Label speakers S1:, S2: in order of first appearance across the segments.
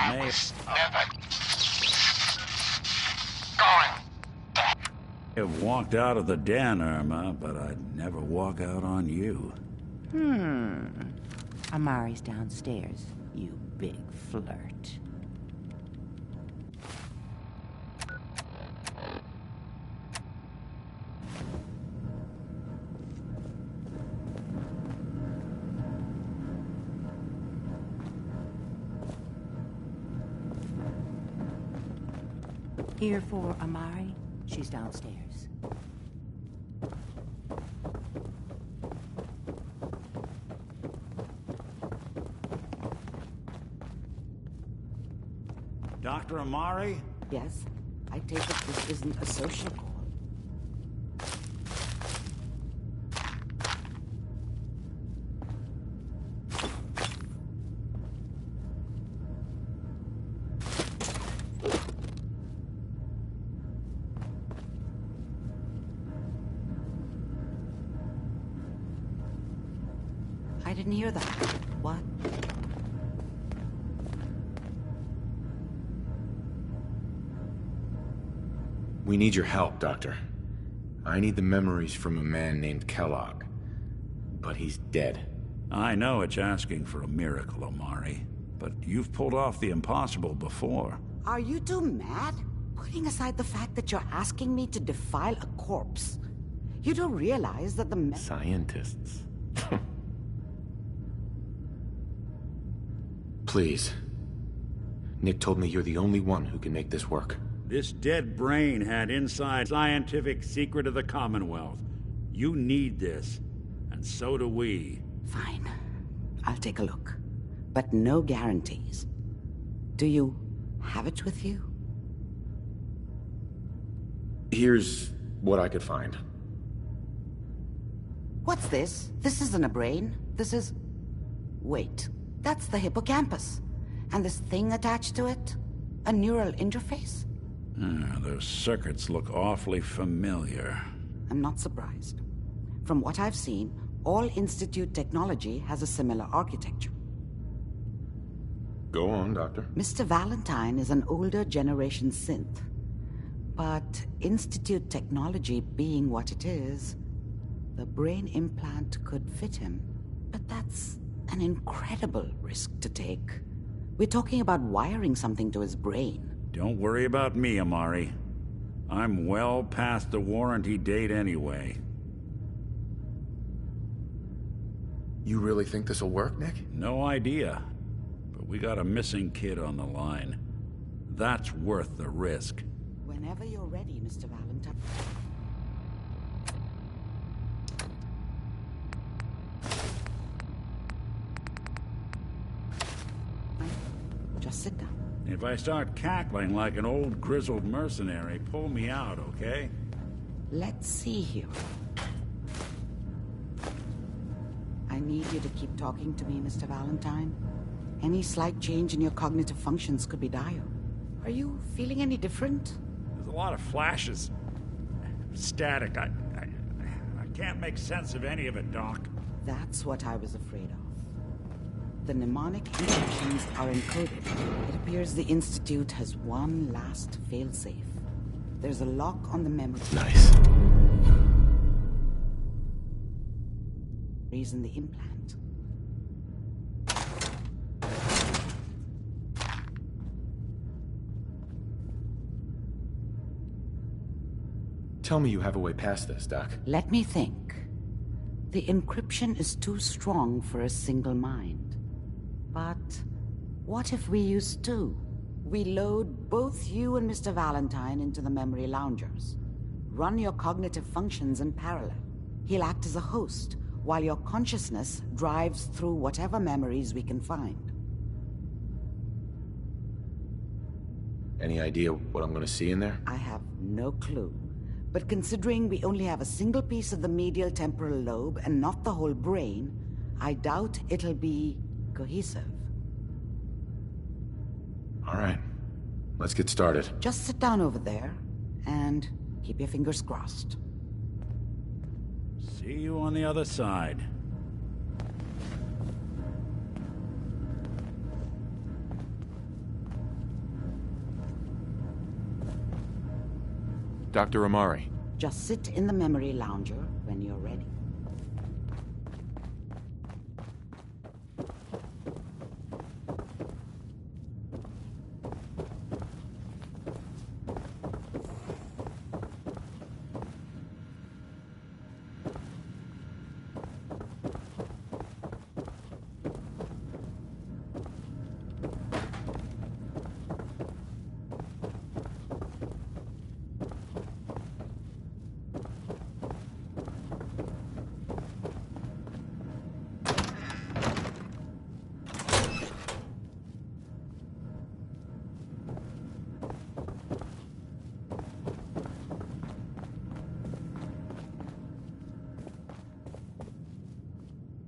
S1: I was never going.
S2: I've walked out of the den, Irma, but I'd never walk out on you.
S3: Amari's downstairs, you big flirt. Here for Amari. She's downstairs.
S2: Dr. Amari?
S3: Yes? I take it this isn't a social call. I didn't hear that. What?
S4: We need your help, Doctor. I need the memories from a man named Kellogg. But he's dead.
S2: I know it's asking for a miracle, Amari, but you've pulled off the impossible before.
S3: Are you two mad? Putting aside the fact that you're asking me to defile a corpse, you don't realize that the
S4: Scientists. Please. Nick told me you're the only one who can make this work.
S2: This dead brain had inside scientific secret of the Commonwealth. You need this, and so do we.
S3: Fine. I'll take a look. But no guarantees. Do you have it with you?
S4: Here's what I could find.
S3: What's this? This isn't a brain. This is... Wait. That's the hippocampus. And this thing attached to it? A neural interface?
S2: Those circuits look awfully familiar.
S3: I'm not surprised. From what I've seen, all Institute technology has a similar architecture.
S4: Go on, Doctor.
S3: Mr. Valentine is an older generation synth. But Institute technology being what it is, the brain implant could fit him. But that's an incredible risk to take. We're talking about wiring something to his brain.
S2: Don't worry about me, Amari. I'm well past the warranty date anyway.
S4: You really think this'll work, Nick?
S2: No idea. But we got a missing kid on the line. That's worth the risk.
S3: Whenever you're ready, Mr. Valentine. Just sit down.
S2: If I start cackling like an old grizzled mercenary, pull me out, okay?
S3: Let's see here. I need you to keep talking to me, Mr. Valentine. Any slight change in your cognitive functions could be dire. Are you feeling any different?
S2: There's a lot of flashes. Static. I can't make sense of any of it, Doc.
S3: That's what I was afraid of. The mnemonic instructions are encoded. It appears the Institute has one last failsafe. There's a lock on the memory.
S4: Nice.
S3: Reason the implant.
S4: Tell me you have a way past this, Doc.
S3: Let me think. The encryption is too strong for a single mind. But what if we use two? We load both you and Mr. Valentine into the memory loungers. Run your cognitive functions in parallel. He'll act as a host, while your consciousness drives through whatever memories we can find.
S4: Any idea what I'm gonna see in there?
S3: I have no clue. But considering we only have a single piece of the medial temporal lobe and not the whole brain, I doubt it'll be cohesive.
S4: All right. Let's get started.
S3: Just sit down over there and keep your fingers crossed.
S2: See you on the other side.
S5: Dr. Amari.
S3: Just sit in the memory lounger when you're ready.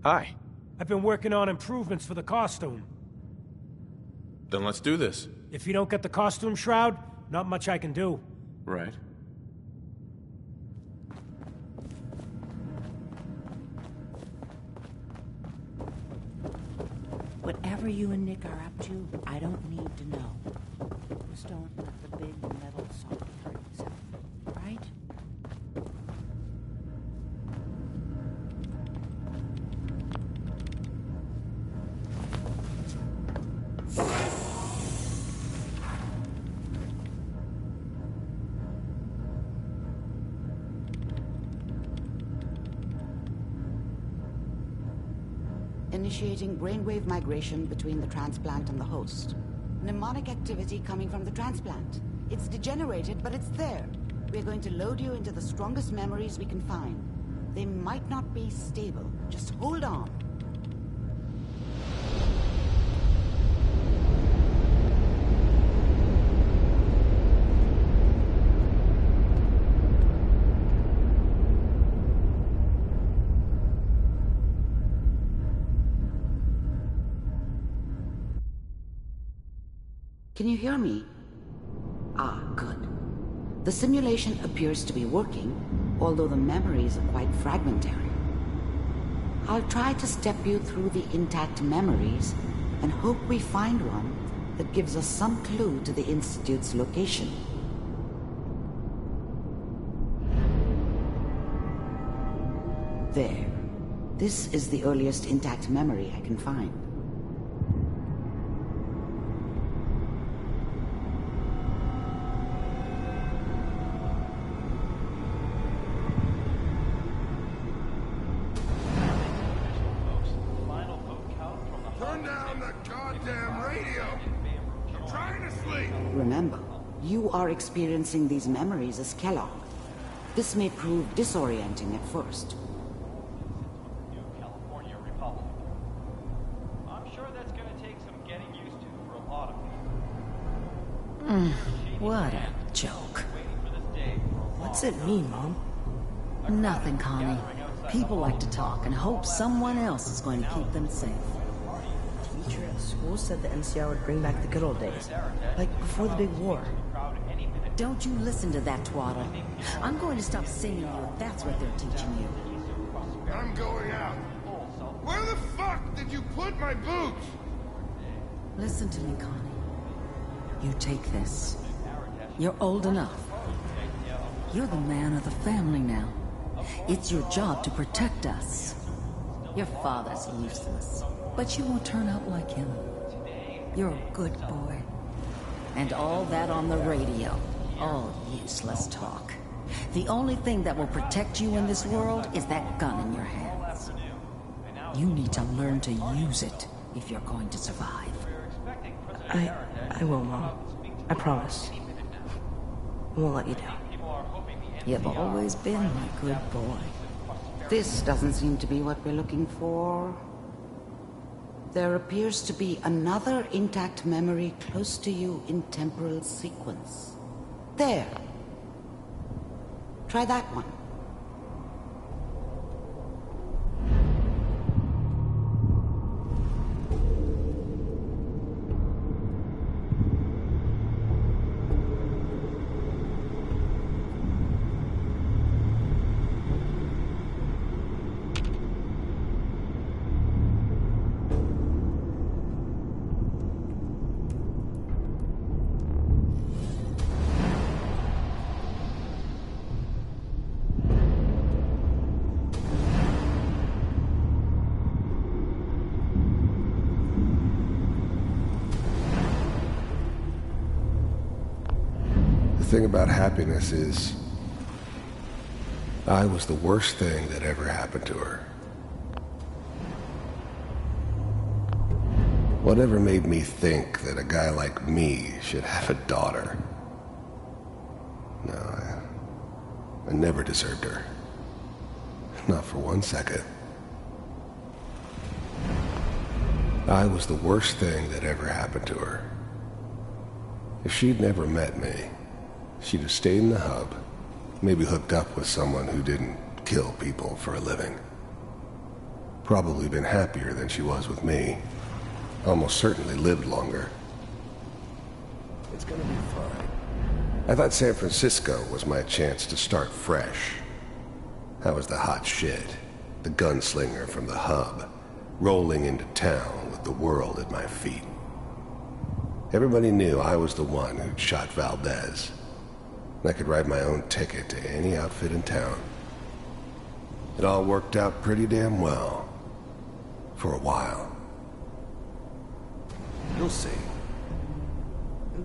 S4: Hi.
S6: I've been working on improvements for the costume.
S5: Then let's do this.
S6: If you don't get the costume shroud, not much I can do.
S5: Right.
S7: Whatever you and Nick are up to, I don't need to know. Just don't let the big metal softy hurt himself, right?
S3: Initiating brainwave migration between the transplant and the host. Mnemonic activity coming from the transplant. It's degenerated, but it's there. We're going to load you into the strongest memories we can find. They might not be stable. Just hold on. Can you hear me? Ah, good. The simulation appears to be working, although the memories are quite fragmentary. I'll try to step you through the intact memories and hope we find one that gives us some clue to the Institute's location. There. This is the earliest intact memory I can find. Remember, you are experiencing these memories as Kellogg. This may prove disorienting at first.
S8: California Republic. I'm sure that's going to take some getting used to for a lot of people.
S7: What a joke.
S8: Waiting for this day for a
S9: What's it mean, Mom?
S7: Nothing, Connie. People like to talk and hope someone else is going to keep them safe.
S9: Teacher at school said the NCR would bring back the good old days. Like before the big war.
S7: Don't you listen to that twaddle. I'm going to stop singing you if that's what they're teaching you.
S1: I'm going out. Where the fuck did you put my boots?
S7: Listen to me, Connie. You take this. You're old enough. You're the man of the family now. It's your job to protect us. Your father's useless, but you won't turn out like him. You're a good boy. And all that on the radio. All useless talk. The only thing that will protect you in this world is that gun in your hands. You need to learn to use it if you're going to survive.
S9: I will, Mom. I promise. I won't let you down.
S7: You've always been my good boy.
S3: This doesn't seem to be what we're looking for. There appears to be another intact memory close to you in temporal sequence. There. Try that one.
S10: thing about happiness is, I was the worst thing that ever happened to her. Whatever made me think that a guy like me should have a daughter? No, I never deserved her. Not for 1 second. I was the worst thing that ever happened to her. If she'd never met me, she'd have stayed in the hub, maybe hooked up with someone who didn't kill people for a living. Probably been happier than she was with me. Almost certainly lived longer. It's gonna be fine. I thought San Francisco was my chance to start fresh. I was the hot shit, the gunslinger from the hub, rolling into town with the world at my feet. Everybody knew I was the one who'd shot Valdez. I could write my own ticket to any outfit in town. It all worked out pretty damn well. For a while. You'll see.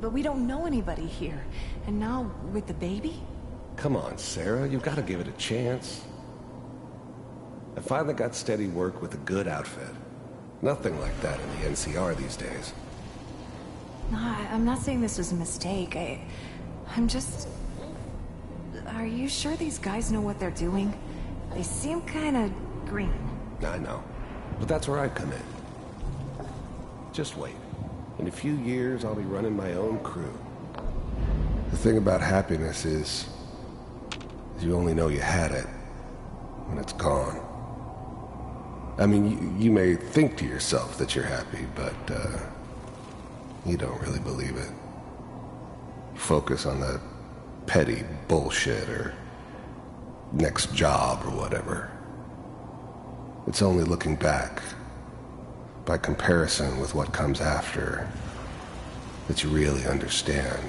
S11: But we don't know anybody here. And now, with the baby?
S10: Come on, Sarah, you've got to give it a chance. I finally got steady work with a good outfit. Nothing like that in the NCR these days.
S11: No, I'm not saying this was a mistake. I'm just... Are you sure these guys know what they're doing? They seem kinda green.
S10: I know. But that's where I come in. Just wait. In a few years, I'll be running my own crew. The thing about happiness is you only know you had it when it's gone. I mean, you may think to yourself that you're happy, but you don't really believe it. You focus on the petty bullshit or next job or whatever. It's only looking back, by comparison with what comes after, that you really understand.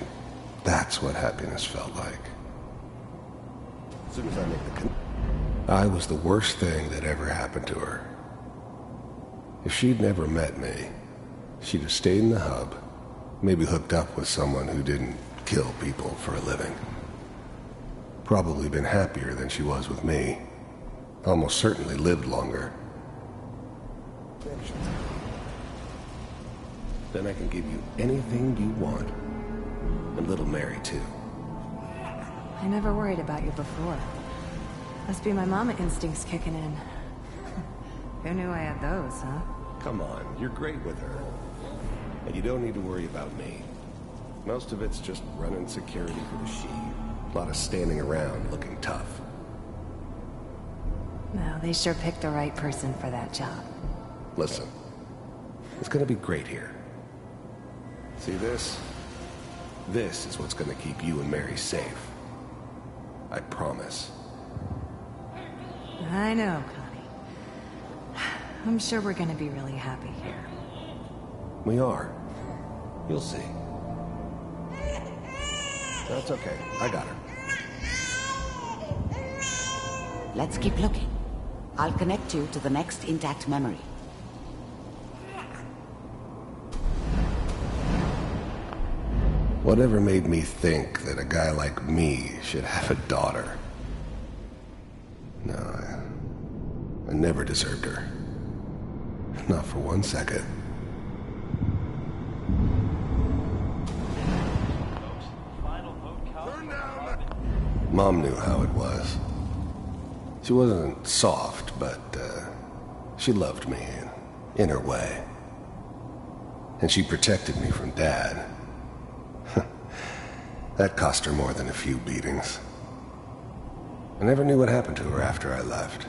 S10: That's what happiness felt like. As soon as I make the I was the worst thing that ever happened to her. If she'd never met me, she'd have stayed in the hub, maybe hooked up with someone who didn't kill people for a living. Probably been happier than she was with me. Almost certainly lived longer. Then I can give you anything you want. And little Mary, too.
S11: I never worried about you before. Must be my mama instincts kicking in. Who knew I had those, huh?
S10: Come on, you're great with her. And you don't need to worry about me. Most of it's just running security for the she. A lot of standing around looking tough.
S11: Well, they sure picked the right person for that job.
S10: Listen, it's gonna be great here. See this? This is what's gonna keep you and Mary safe. I promise.
S11: I know, Connie. I'm sure we're gonna be really happy here.
S10: We are. You'll see. That's okay. I got her.
S3: Let's keep looking. I'll connect you to the next intact memory.
S10: Whatever made me think that a guy like me should have a daughter? No, I never deserved her. Not for 1 second. Mom knew how it was. She wasn't soft, but she loved me in her way. And she protected me from Dad. That cost her more than a few beatings. I never knew what happened to her after I left.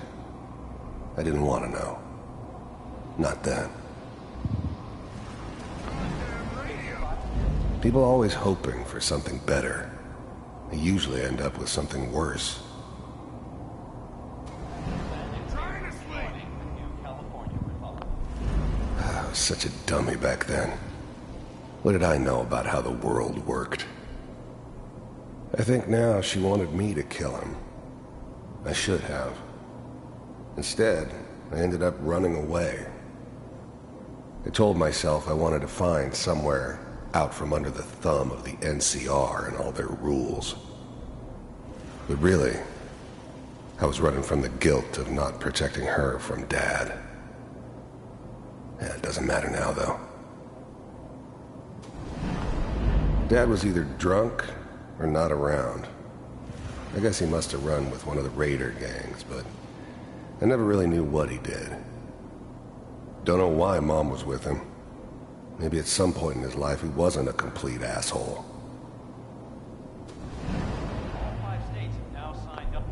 S10: I didn't want to know. Not then. People always hoping for something better. They usually end up with something worse. I was such a dummy back then. What did I know about how the world worked? I think now she wanted me to kill him. I should have. Instead, I ended up running away. I told myself I wanted to find somewhere out from under the thumb of the NCR and all their rules. But really, I was running from the guilt of not protecting her from Dad. Yeah, it doesn't matter now, though. Dad was either drunk or not around. I guess he must have run with one of the raider gangs, but I never really knew what he did. Don't know why Mom was with him. Maybe at some point in his life he wasn't a complete asshole.
S8: All 5 states have now signed up.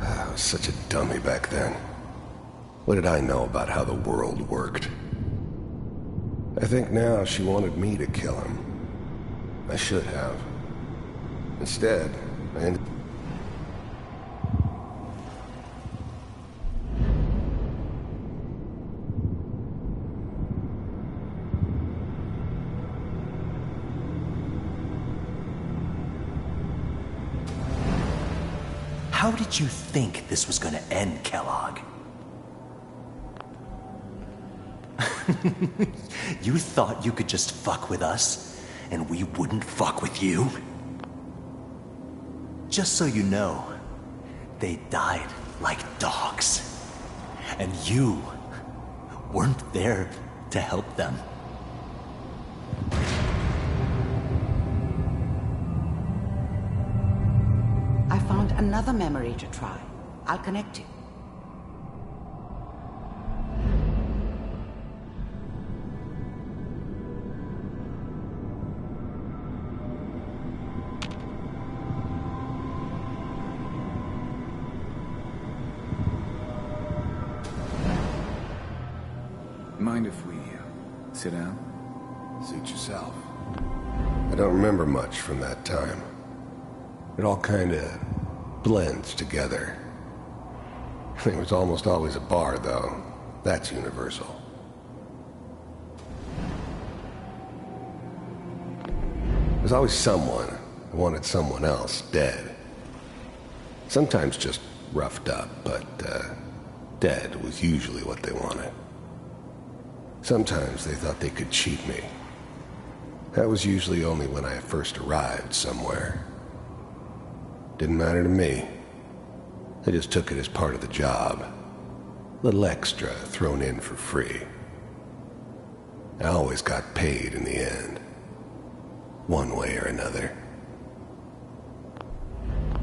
S10: I was such a dummy back then. What did I know about how the world worked? I think now she wanted me to kill him. I should have. Instead, I ended...
S12: How did you think this was gonna end, Kellogg? You thought you could just fuck with us, and we wouldn't fuck with you? Just so you know, they died like dogs. And you weren't there to help them.
S3: I found another memory to try. I'll connect you.
S13: Mind if we sit down?
S10: Suit yourself. I don't remember much from that time. It all kinda blends together. There was almost always a bar, though. That's universal. There's always someone who wanted someone else dead. Sometimes just roughed up, but dead was usually what they wanted. Sometimes they thought they could cheat me. That was usually only when I first arrived somewhere. Didn't matter to me. I just took it as part of the job. Little extra thrown in for free. I always got paid in the end. One way or another.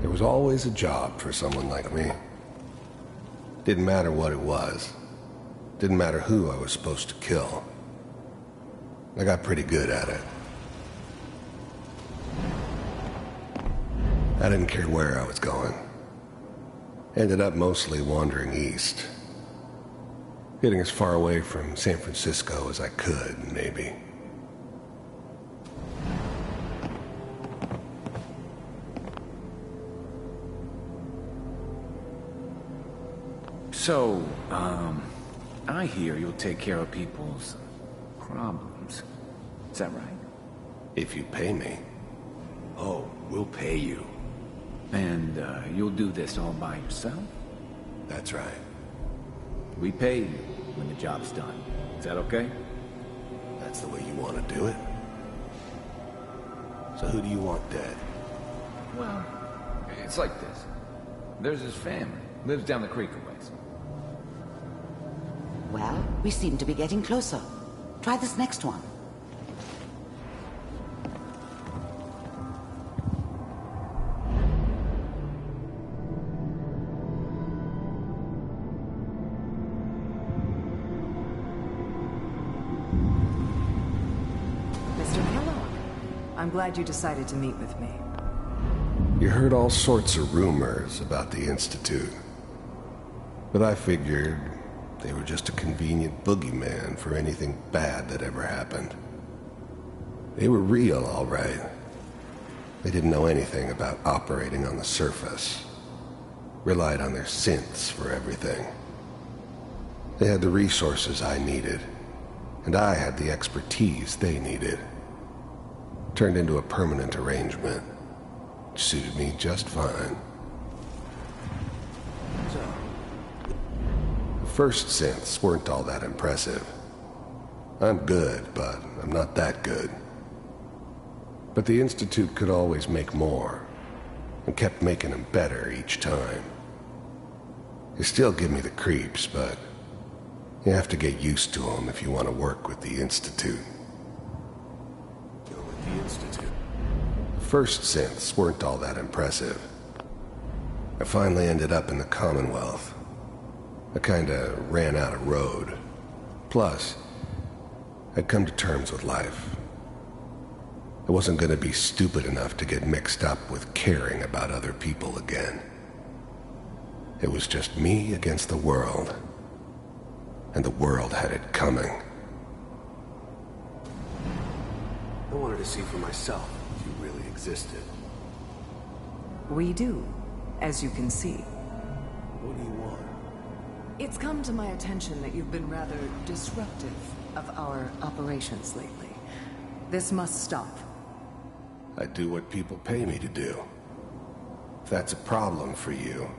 S10: There was always a job for someone like me. Didn't matter what it was. Didn't matter who I was supposed to kill. I got pretty good at it. I didn't care where I was going. Ended up mostly wandering east. Getting as far away from San Francisco as I could, maybe.
S13: So, I hear you'll take care of people's problems. Is that right?
S10: If you pay me.
S13: Oh, we'll pay you. And, you'll do this all by yourself?
S10: That's right.
S13: We pay you when the job's done. Is that okay?
S10: That's the way you want to do it? So who do you want dead?
S13: Well, it's like this. There's his family. Lives down the creek a ways.
S3: Well, we seem to be getting closer. Try this next one.
S11: Mr. Kellogg, I'm glad you decided to meet with me.
S10: You heard all sorts of rumors about the Institute. But I figured they were just a convenient boogeyman for anything bad that ever happened. They were real, all right. They didn't know anything about operating on the surface. Relied on their synths for everything. They had the resources I needed, and I had the expertise they needed. Turned into a permanent arrangement, which suited me just fine. First synths weren't all that impressive. I'm good, but I'm not that good. But the Institute could always make more, and kept making them better each time. They still give me the creeps, but you have to get used to them if you want to work with the Institute. The first synths weren't all that impressive. I finally ended up in the Commonwealth. I kinda ran out of road. Plus, I'd come to terms with life. I wasn't gonna be stupid enough to get mixed up with caring about other people again. It was just me against the world. And the world had it coming.
S14: I wanted to see for myself if you really existed.
S7: We do, as you can see.
S14: What do you want?
S7: It's come to my attention that you've been rather disruptive of our operations lately. This must stop.
S10: I do what people pay me to do. If that's a problem for you,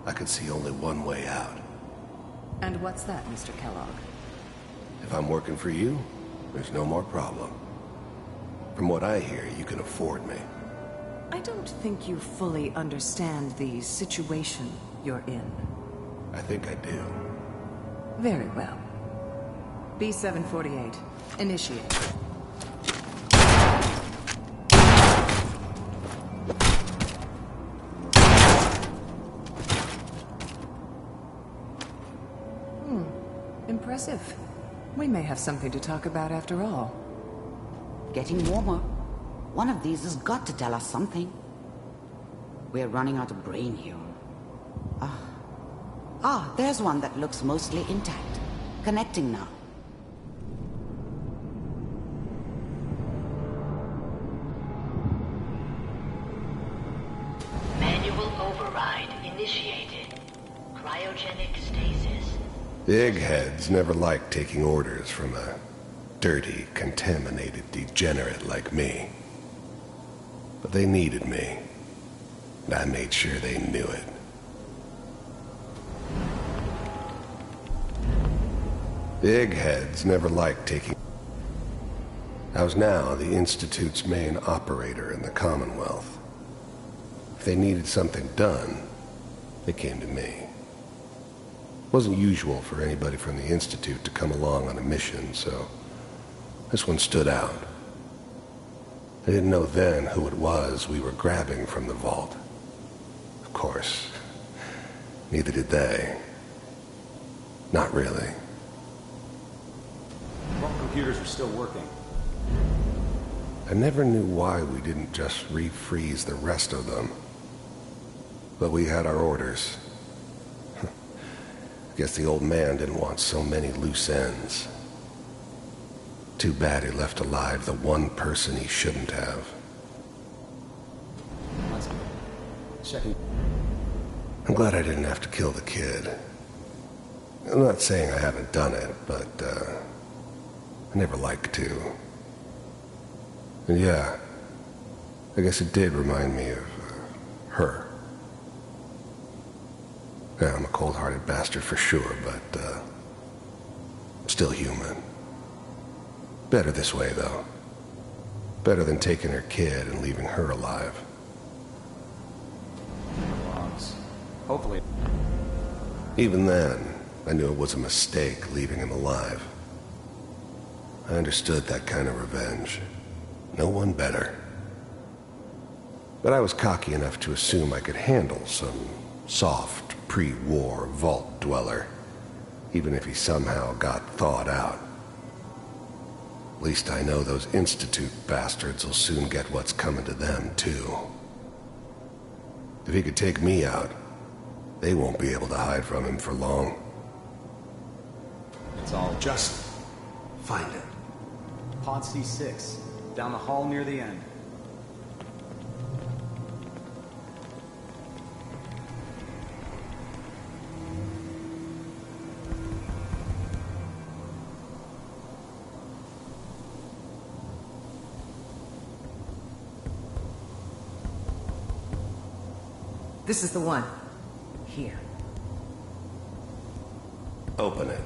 S10: I could see only one way out.
S7: And what's that, Mr. Kellogg?
S10: If I'm working for you, there's no more problem. From what I hear, you can afford me.
S7: I don't think you fully understand the situation you're in.
S10: I think I do.
S7: Very well. B-748, initiate. Impressive. We may have something to talk about after all.
S3: Getting warmer. One of these has got to tell us something. We're running out of brain here. There's one that looks mostly intact. Connecting now.
S15: Manual override initiated. Cryogenic stasis.
S10: The eggheads never liked taking orders from a dirty, contaminated degenerate like me. But they needed me, and I made sure they knew it. The eggheads never liked taking... I was now the Institute's main operator in the Commonwealth. If they needed something done, they came to me. It wasn't usual for anybody from the Institute to come along on a mission, so this one stood out. I didn't know then who it was we were grabbing from the vault. Of course, neither did they. Not really.
S16: Vault computers are still working.
S10: I never knew why we didn't just refreeze the rest of them. But we had our orders. Guess the old man didn't want so many loose ends. Too bad he left alive the one person he shouldn't have.
S16: Checking.
S10: I'm glad I didn't have to kill the kid. I'm not saying I haven't done it, but, I never liked to. And yeah, I guess it did remind me of, her. Yeah, I'm a cold-hearted bastard for sure, but, I'm still human. Better this way, though. Better than taking her kid and leaving her alive.
S16: Hopefully.
S10: Even then, I knew it was a mistake leaving him alive. I understood that kind of revenge. No one better. But I was cocky enough to assume I could handle some soft, pre-war vault dweller, even if he somehow got thawed out. At least I know those Institute bastards will soon get what's coming to them, too. If he could take me out, they won't be able to hide from him for long.
S16: It's all just
S14: find it.
S16: Pod C6, down the hall near the end.
S7: This is the one. Here.
S10: Open it.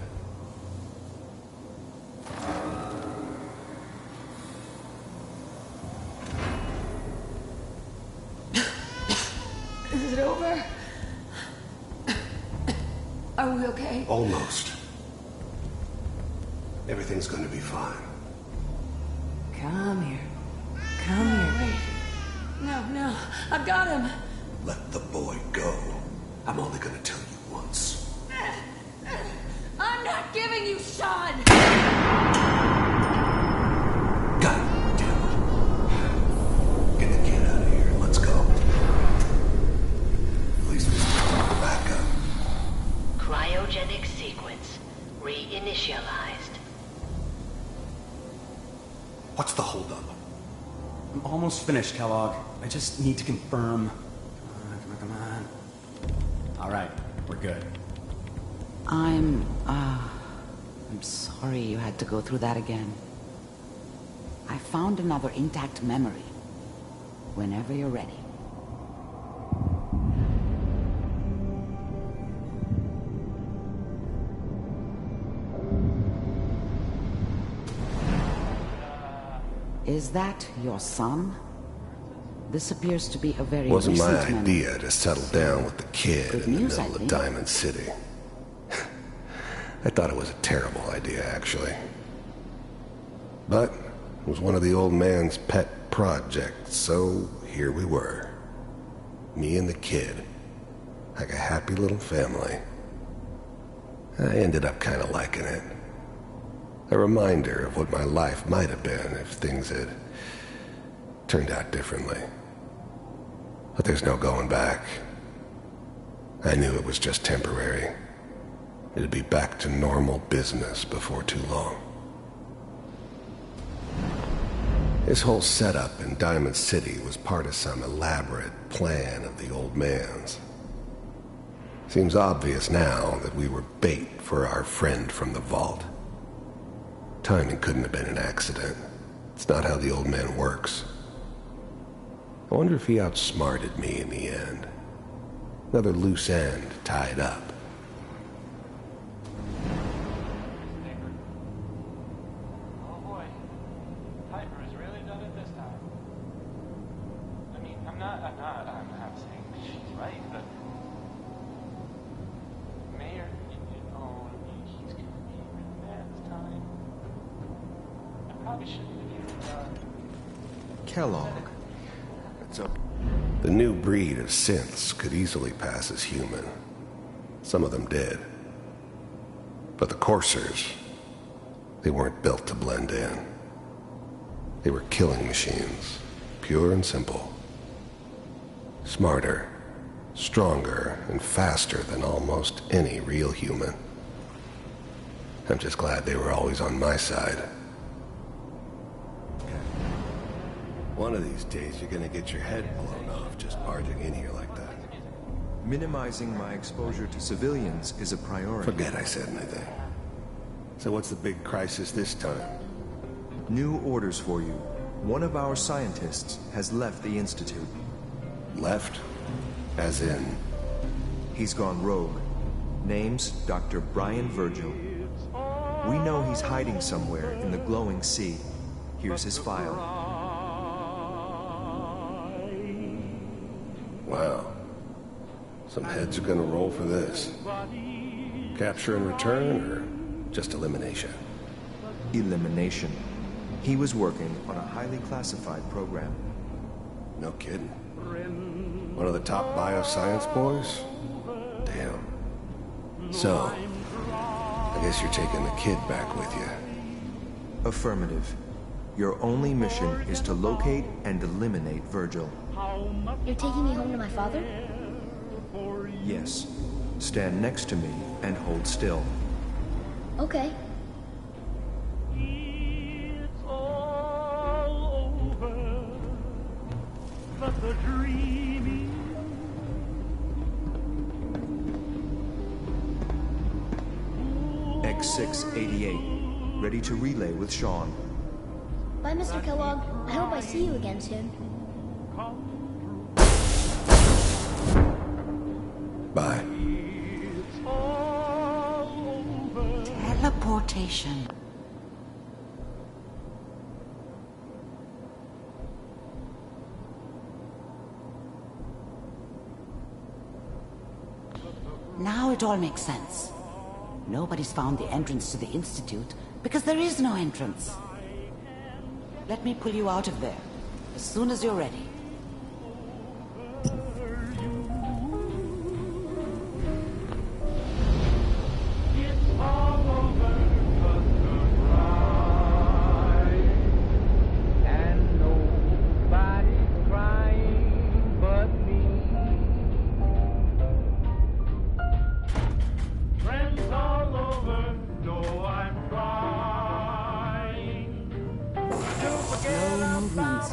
S11: okay?
S10: Almost. Everything's gonna be fine.
S11: Come here. Come here. No, I've got him.
S10: Let the boy go. I'm only gonna tell you once.
S11: I'm not giving you Sean!
S10: God damn it. Get the kid out of here. Let's go. At least we still have the backup.
S15: Cryogenic sequence reinitialized.
S14: What's the holdup?
S16: I'm almost finished, Kellogg. I just need to confirm. Come on. All right, we're good.
S3: I'm sorry you had to go through that again. I found another intact memory. Whenever you're ready. Is that your son? This appears to be a very
S10: Wasn't my
S3: recent memory.
S10: idea to settle down with the kid
S3: Good
S10: in the
S3: news, I
S10: middle of
S3: think.
S10: Diamond City. I thought it was a terrible idea, actually. But it was one of the old man's pet projects, so here we were. Me and the kid. Like a happy little family. I ended up kind of liking it. A reminder of what my life might have been if things had turned out differently. But there's no going back. I knew it was just temporary. It'd be back to normal business before too long. This whole setup in Diamond City was part of some elaborate plan of the old man's. Seems obvious now that we were bait for our friend from the vault. Timing couldn't have been an accident. It's not how the old man works. I wonder if he outsmarted me in the end. Another loose end tied up.
S8: Oh boy. Piper has really done it this time. I mean, I'm not saying she's right, but Mayor, he's gonna be really mad this time. I probably shouldn't have even
S10: Kellogg. The new breed of synths could easily pass as human. Some of them did. But the coursers, they weren't built to blend in. They were killing machines, pure and simple. Smarter, stronger, and faster than almost any real human. I'm just glad they were always on my side. One of these days, you're gonna get your head blown off just barging in here like that.
S17: Minimizing my exposure to civilians is a priority.
S10: Forget I said anything. So what's the big crisis this time?
S17: New orders for you. One of our scientists has left the Institute.
S10: Left? As in?
S17: He's gone rogue. Name's Dr. Brian Virgil. We know he's hiding somewhere in the glowing sea. Here's his file.
S10: Wow. Some heads are gonna roll for this. Capture and return, or just elimination?
S17: Elimination. He was working on a highly classified program.
S10: No kidding. One of the top bioscience boys? Damn. So, I guess you're taking the kid back with you.
S17: Affirmative. Your only mission is to locate and eliminate Virgil.
S18: You're taking me home to my father?
S17: Yes. Stand next to me and hold still.
S18: Okay.
S17: X688. Ready to relay with Sean.
S18: Bye, Mr. Kellogg. I hope I see you again soon.
S10: Bye.
S3: Teleportation. Now it all makes sense. Nobody's found the entrance to the Institute because there is no entrance. Let me pull you out of there as soon as you're ready.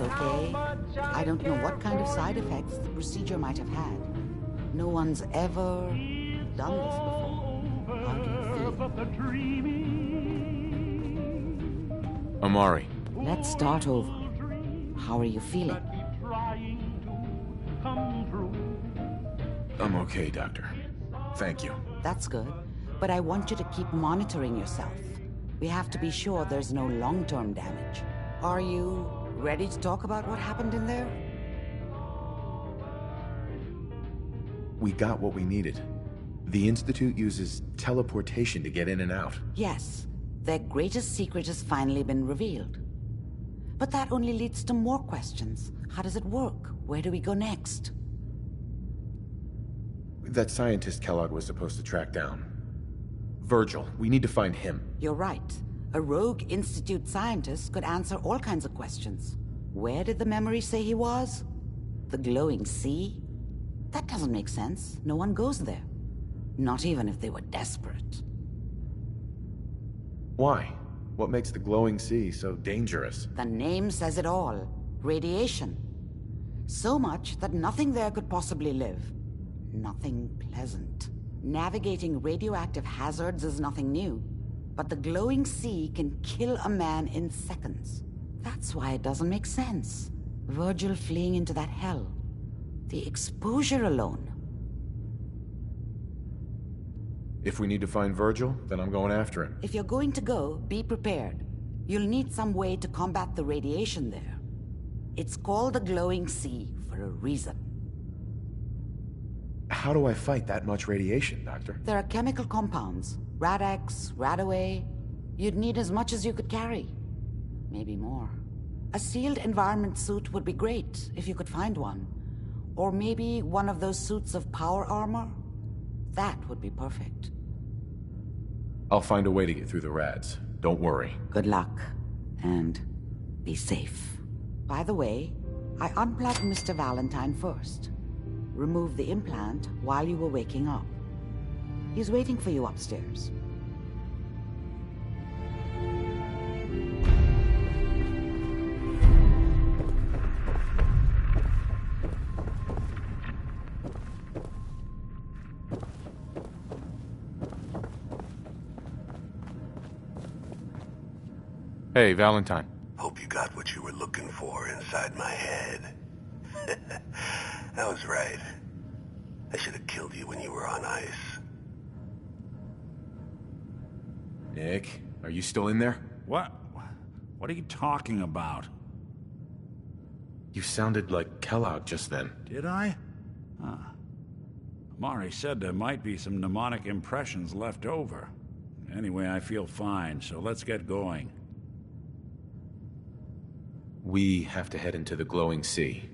S3: Okay? I don't know what kind of side effects the procedure might have had. No one's ever done this before. How do you feel?
S4: Amari.
S3: Let's start over. How are you feeling?
S4: I'm okay, Doctor. Thank you.
S3: That's good. But I want you to keep monitoring yourself. We have to be sure there's no long-term damage. Are you ready to talk about what happened in there?
S4: We got what we needed. The Institute uses teleportation to get in and out.
S3: Yes. Their greatest secret has finally been revealed. But that only leads to more questions. How does it work? Where do we go next?
S4: That scientist Kellogg was supposed to track down. Virgil. We need to find him.
S3: You're right. A rogue Institute scientist could answer all kinds of questions. Where did the memory say he was? The glowing sea? That doesn't make sense. No one goes there. Not even if they were desperate.
S4: Why? What makes the glowing sea so dangerous?
S3: The name says it all. Radiation. So much that nothing there could possibly live. Nothing pleasant. Navigating radioactive hazards is nothing new. But the glowing sea can kill a man in seconds. That's why it doesn't make sense. Virgil fleeing into that hell. The exposure alone.
S4: If we need to find Virgil, then I'm going after him.
S3: If you're going to go, be prepared. You'll need some way to combat the radiation there. It's called the glowing sea for a reason.
S4: How do I fight that much radiation, Doctor?
S3: There are chemical compounds. Rad-X, Radaway. You'd need as much as you could carry. Maybe more. A sealed environment suit would be great, if you could find one. Or maybe one of those suits of power armor? That would be perfect.
S4: I'll find a way to get through the rads. Don't worry.
S3: Good luck. And be safe. By the way, I unplugged Mr. Valentine first. Removed the implant while you were waking up. He's waiting for you upstairs.
S5: Hey, Valentine.
S14: Hope you got what you were looking for inside my head. I was right. I should have killed you when you were on ice.
S4: Nick, are you still in there?
S2: What are you talking about?
S4: You sounded like Kellogg just then.
S2: Did I? Huh. Amari said there might be some mnemonic impressions left over. Anyway, I feel fine, so let's get going.
S4: We have to head into the glowing sea.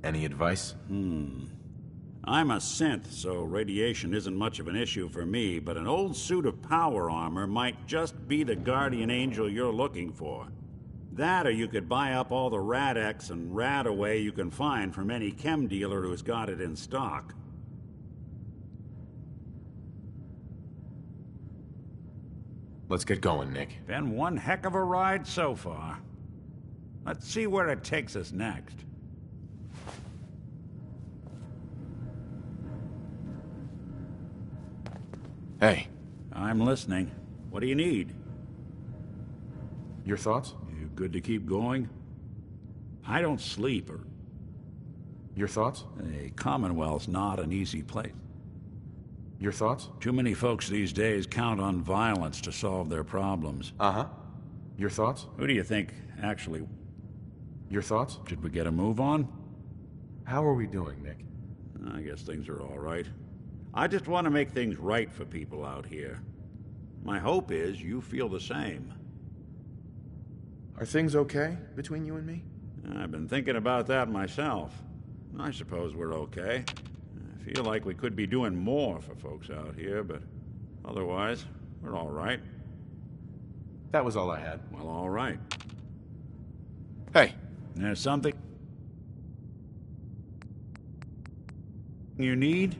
S4: Any advice?
S2: I'm a synth, so radiation isn't much of an issue for me, but an old suit of power armor might just be the guardian angel you're looking for. That, or you could buy up all the Rad-X and Radaway you can find from any chem dealer who's got it in stock.
S4: Let's get going, Nick.
S2: Been one heck of a ride so far. Let's see where it takes us next.
S4: Hey.
S2: I'm listening. What do you need?
S4: Your thoughts?
S2: You good to keep going? I don't sleep, or...
S4: Your thoughts?
S2: The Commonwealth's not an easy place.
S4: Your thoughts?
S2: Too many folks these days count on violence to solve their problems.
S4: Uh-huh. Your thoughts?
S2: Who do you think, actually...
S4: Your thoughts?
S2: Should we get a move on?
S4: How are we doing, Nick?
S2: I guess things are all right. I just want to make things right for people out here. My hope is you feel the same.
S4: Are things okay between you and me?
S2: I've been thinking about that myself. I suppose we're okay. I feel like we could be doing more for folks out here, but otherwise, we're all right.
S4: That was all I had.
S2: Well, all right.
S4: Hey.
S2: There's something you need?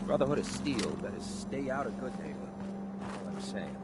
S19: Brotherhood of Steel better stay out of good neighborhood. That's all I'm saying.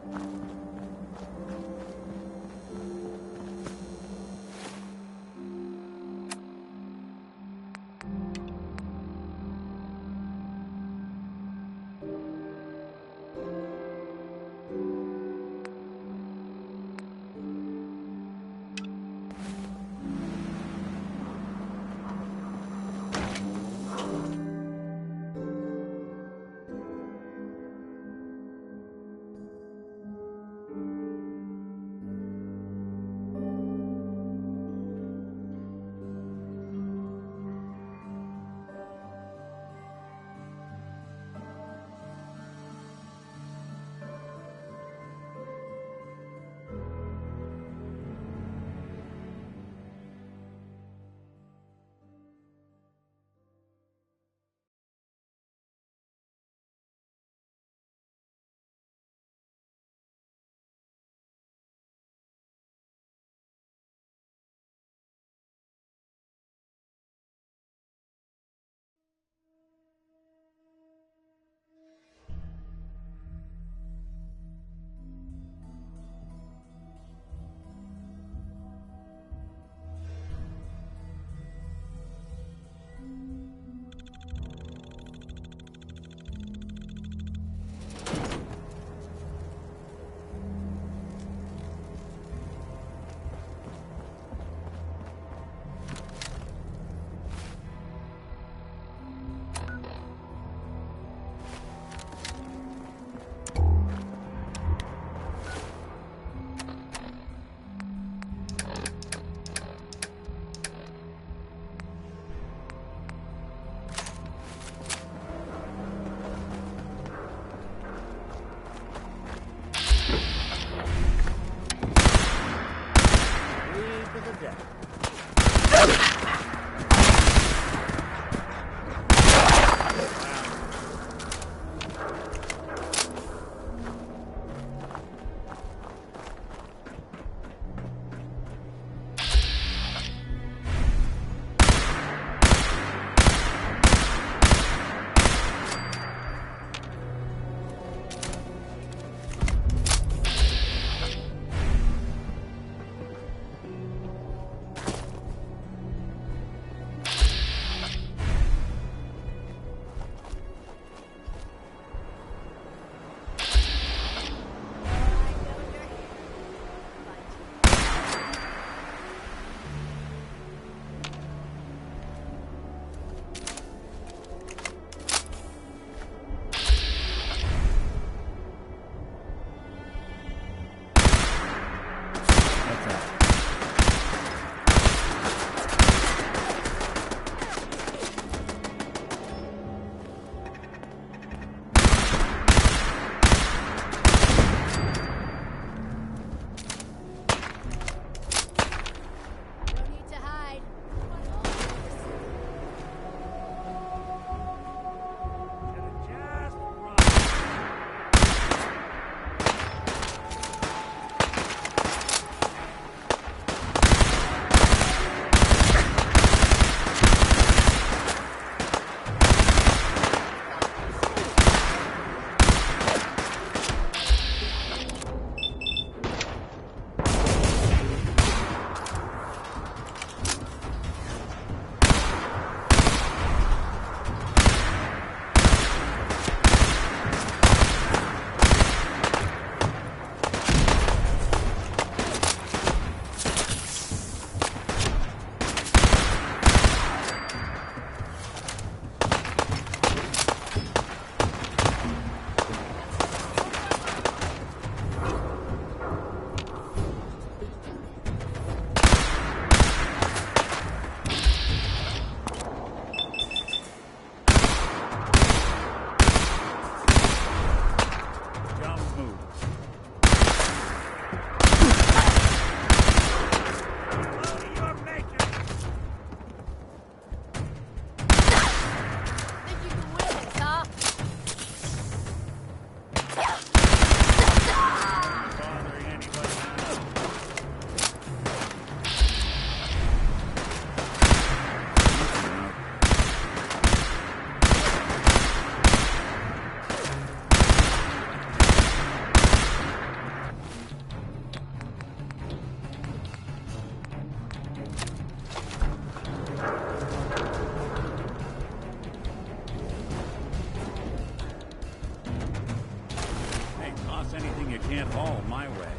S2: sniff home my way.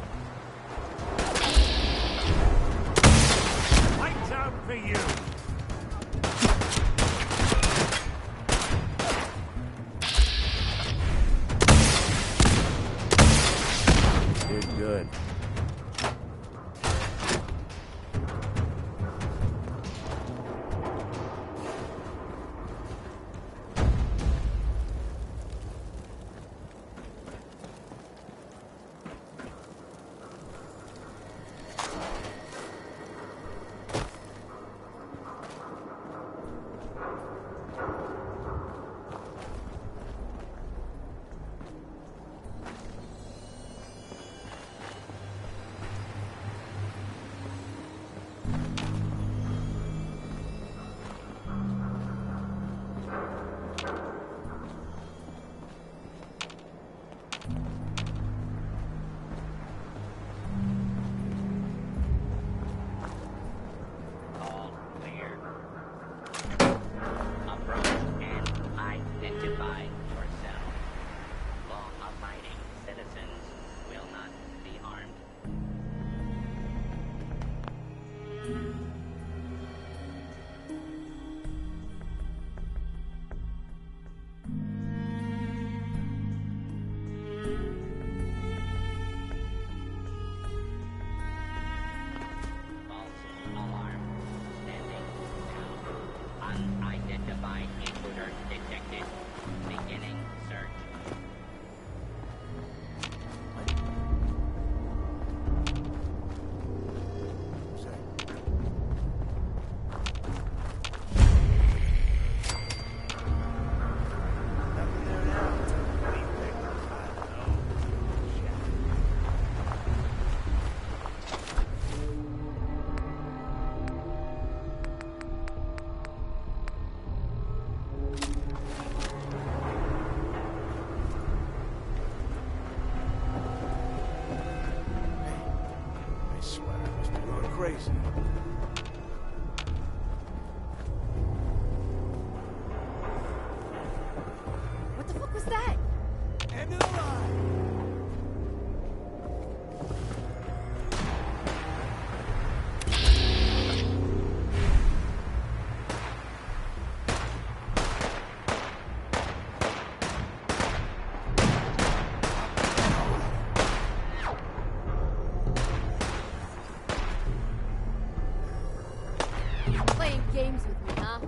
S2: Lights out for you! Did good.
S1: Crazy.
S20: What the fuck was that?
S1: End of the line.
S20: Playing games with me, huh?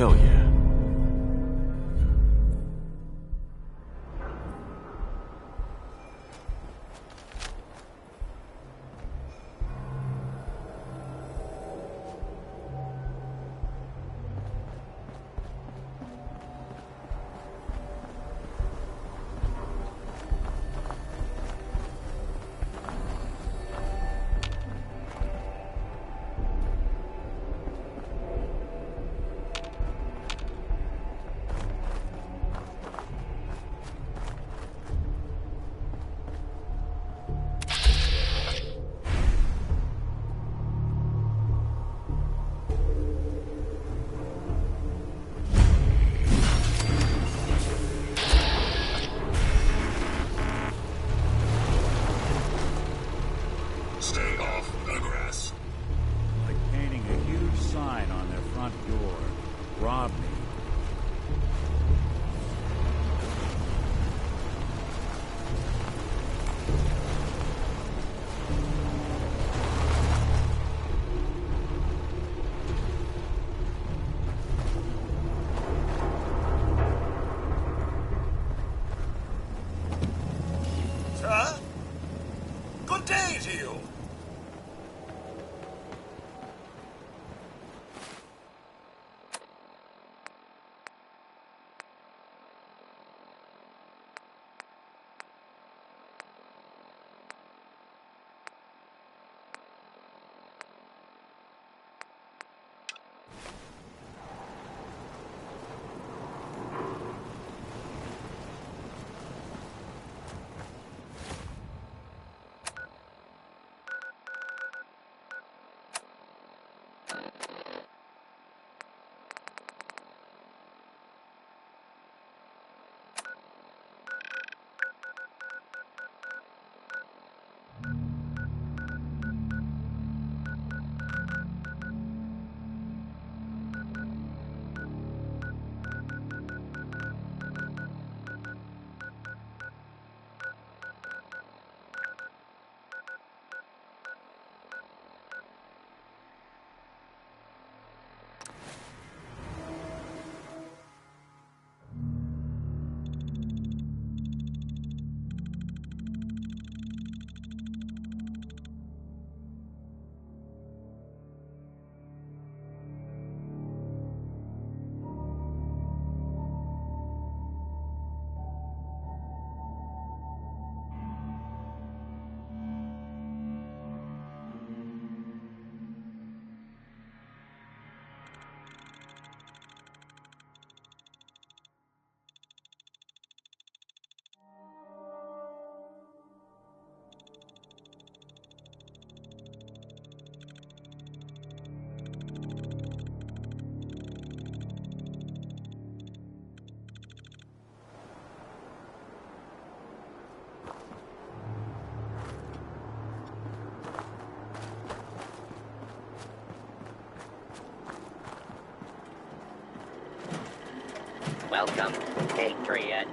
S5: Hell yeah.
S2: Stay off the grass. Like painting a huge sign on their front door. Rob me.
S21: Sir? Good day to you.
S22: Welcome, Patriot,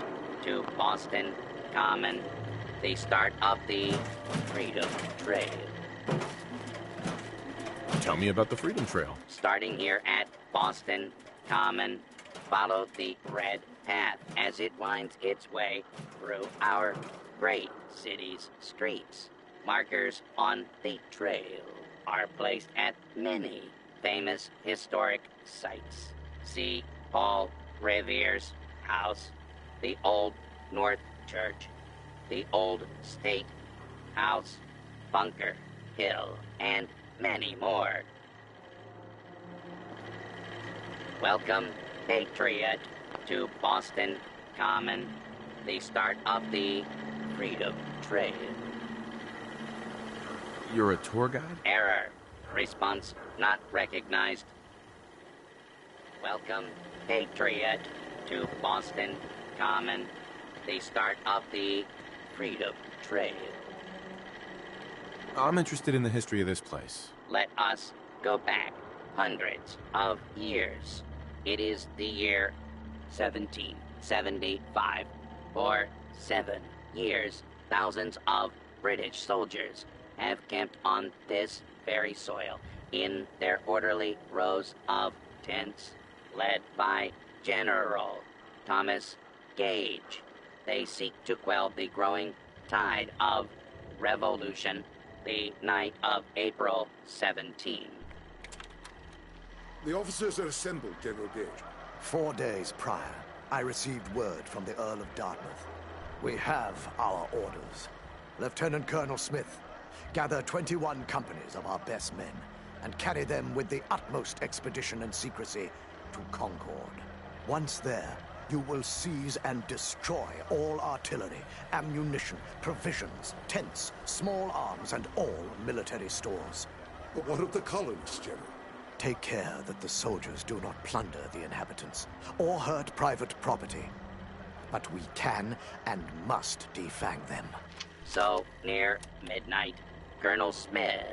S22: to Boston Common, the start of the Freedom Trail.
S5: Tell me about the Freedom Trail.
S22: Starting here at Boston Common, follow the red path as it winds its way through our great city's streets. Markers on the trail are placed at many famous historic sites. See Paul Revere's house, the Old North Church, the Old State House, Bunker Hill, and many more. Welcome, Patriot, to Boston Common, the start of the Freedom Trail.
S5: You're a tour guide?
S22: Error. Response not recognized. Welcome, Patriot, to Boston Common, the start of the Freedom Trail.
S5: I'm interested in the history of this place.
S22: Let us go back hundreds of years. It is the year 1775. For 7 years, thousands of British soldiers have camped on this very soil in their orderly rows of tents. led by General Thomas Gage. They seek to quell the growing tide of revolution the night of April 17.
S1: The officers are assembled, General Gage.
S6: 4 days prior, I received word from the Earl of Dartmouth. We have our orders. Lieutenant Colonel Smith, gather 21 companies of our best men and carry them with the utmost expedition and secrecy to Concord. Once there, you will seize and destroy all artillery, ammunition, provisions, tents, small arms, and all military stores.
S1: But what of the colonists, General?
S6: Take care that the soldiers do not plunder the inhabitants or hurt private property. But we can and must defang them.
S22: So, near midnight, Colonel Smith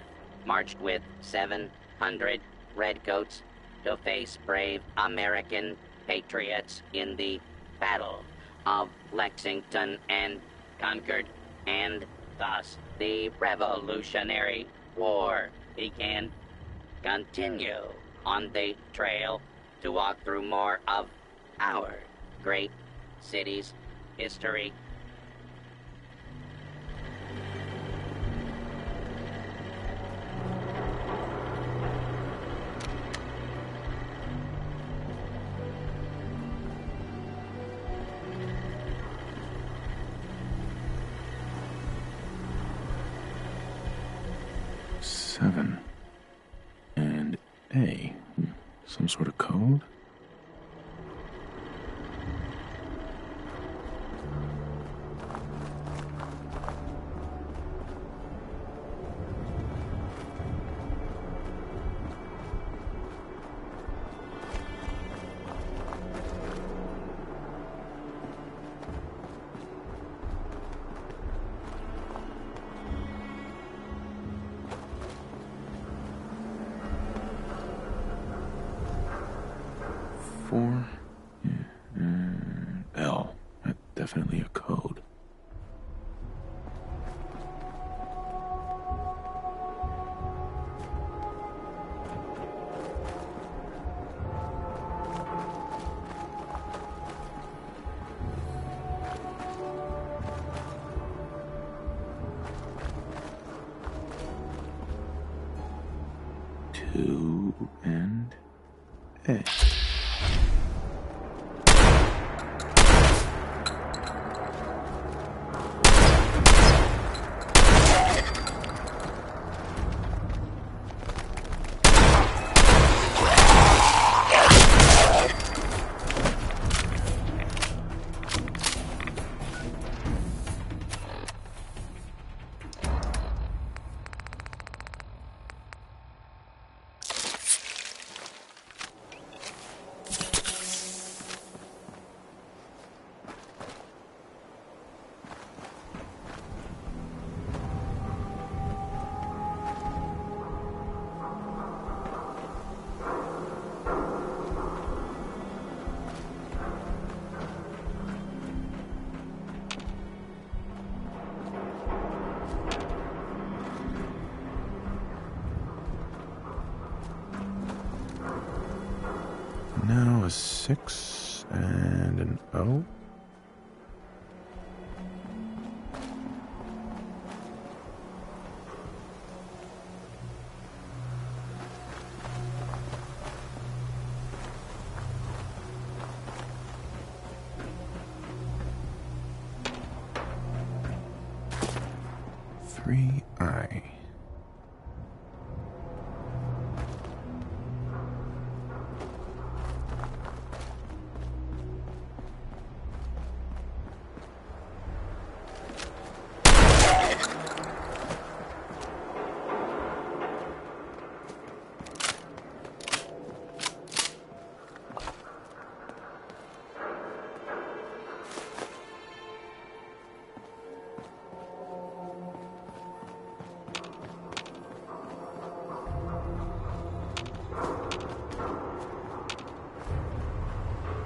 S22: marched with 700 redcoats to face brave American patriots in the Battle of Lexington and Concord, and thus the Revolutionary War began. Continue on the trail to walk through more of our great city's history.
S4: Seven. And A. Some sort of code? L. That's definitely a code. Two and A. Now a 6 and an O. Three I.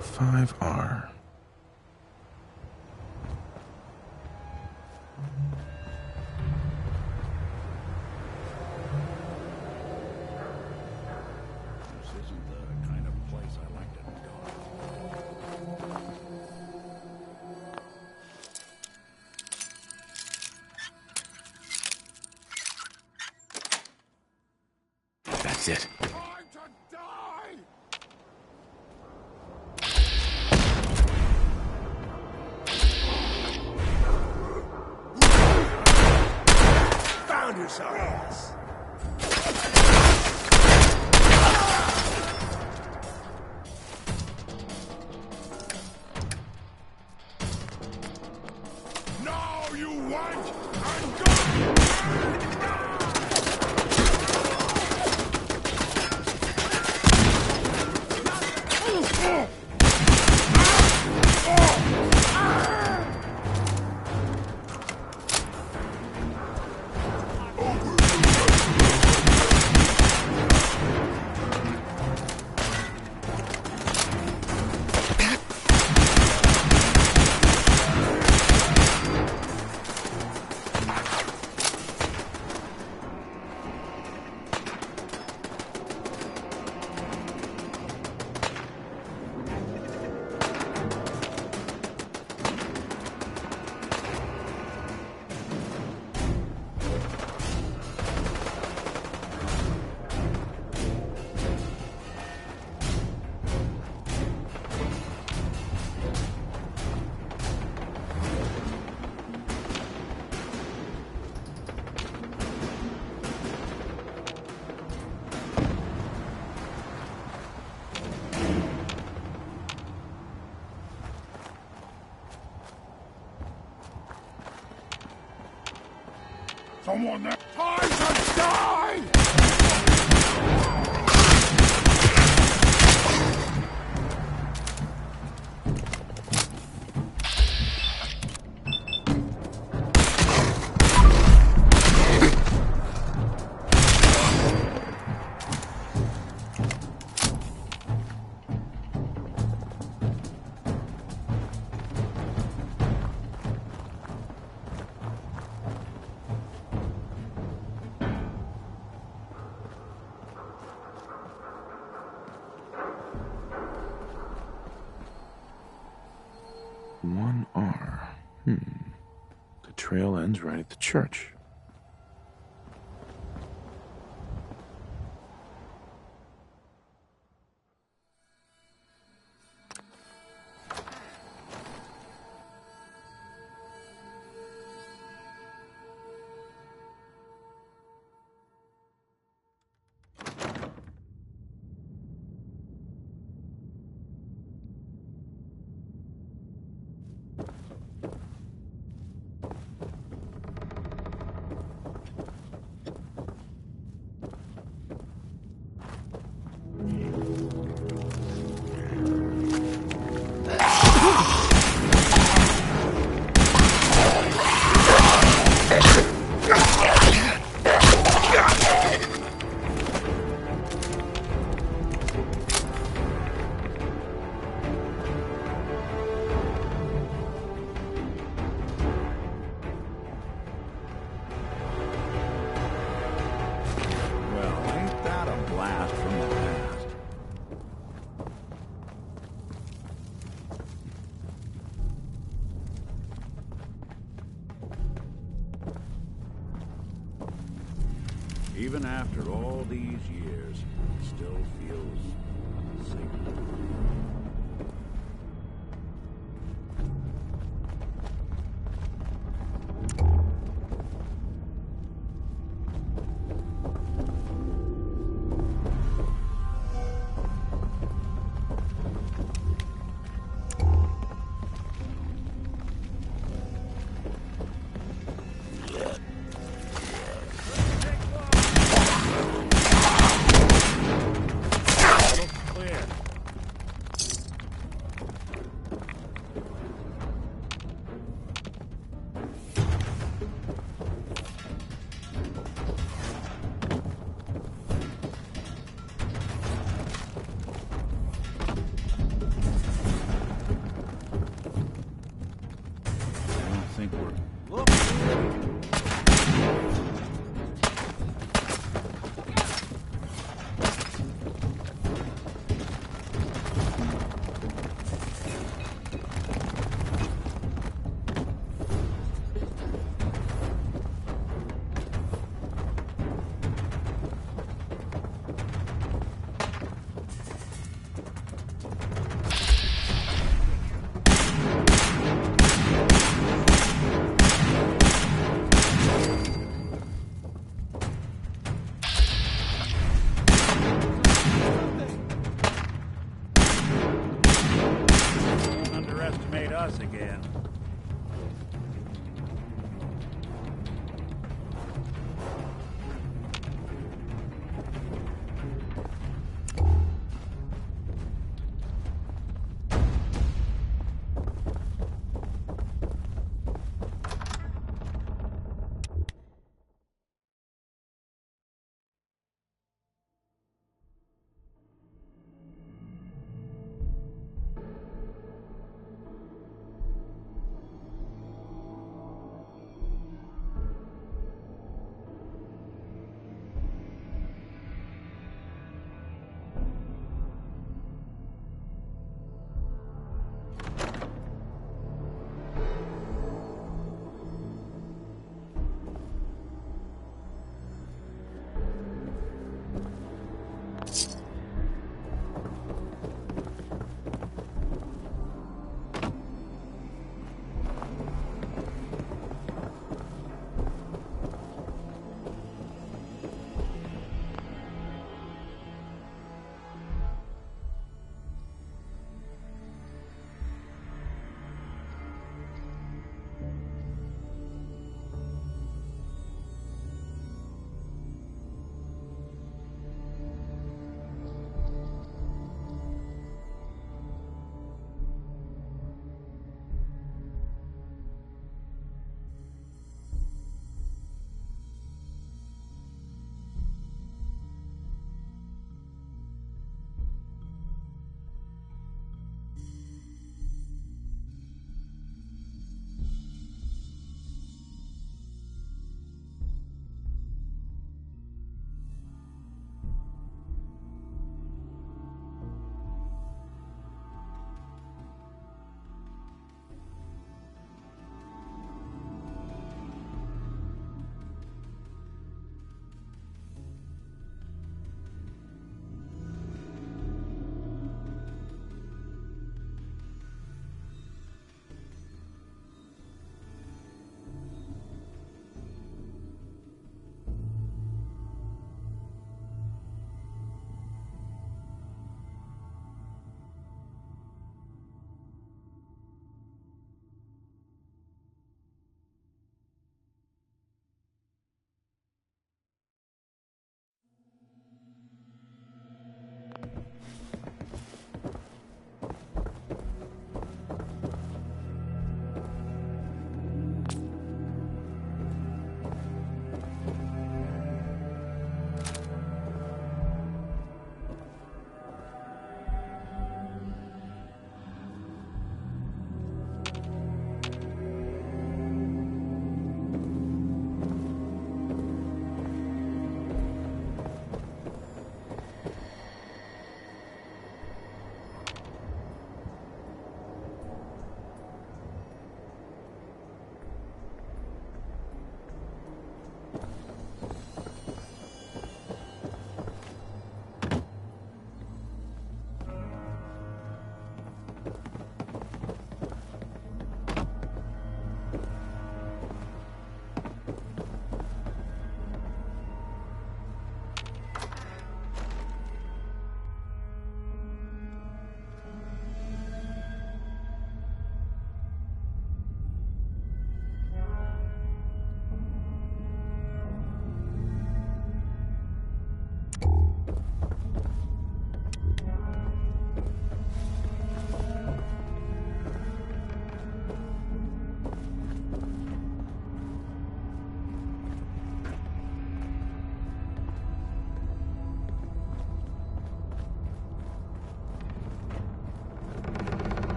S4: Five R.
S2: This isn't the kind of place I like to
S4: That's it.
S21: Found you, sorry ass.
S1: No, you want? I'm going! Someone there. Time to die!
S4: One R. The trail ends right at the church.
S2: Even after all these years, it still feels sacred.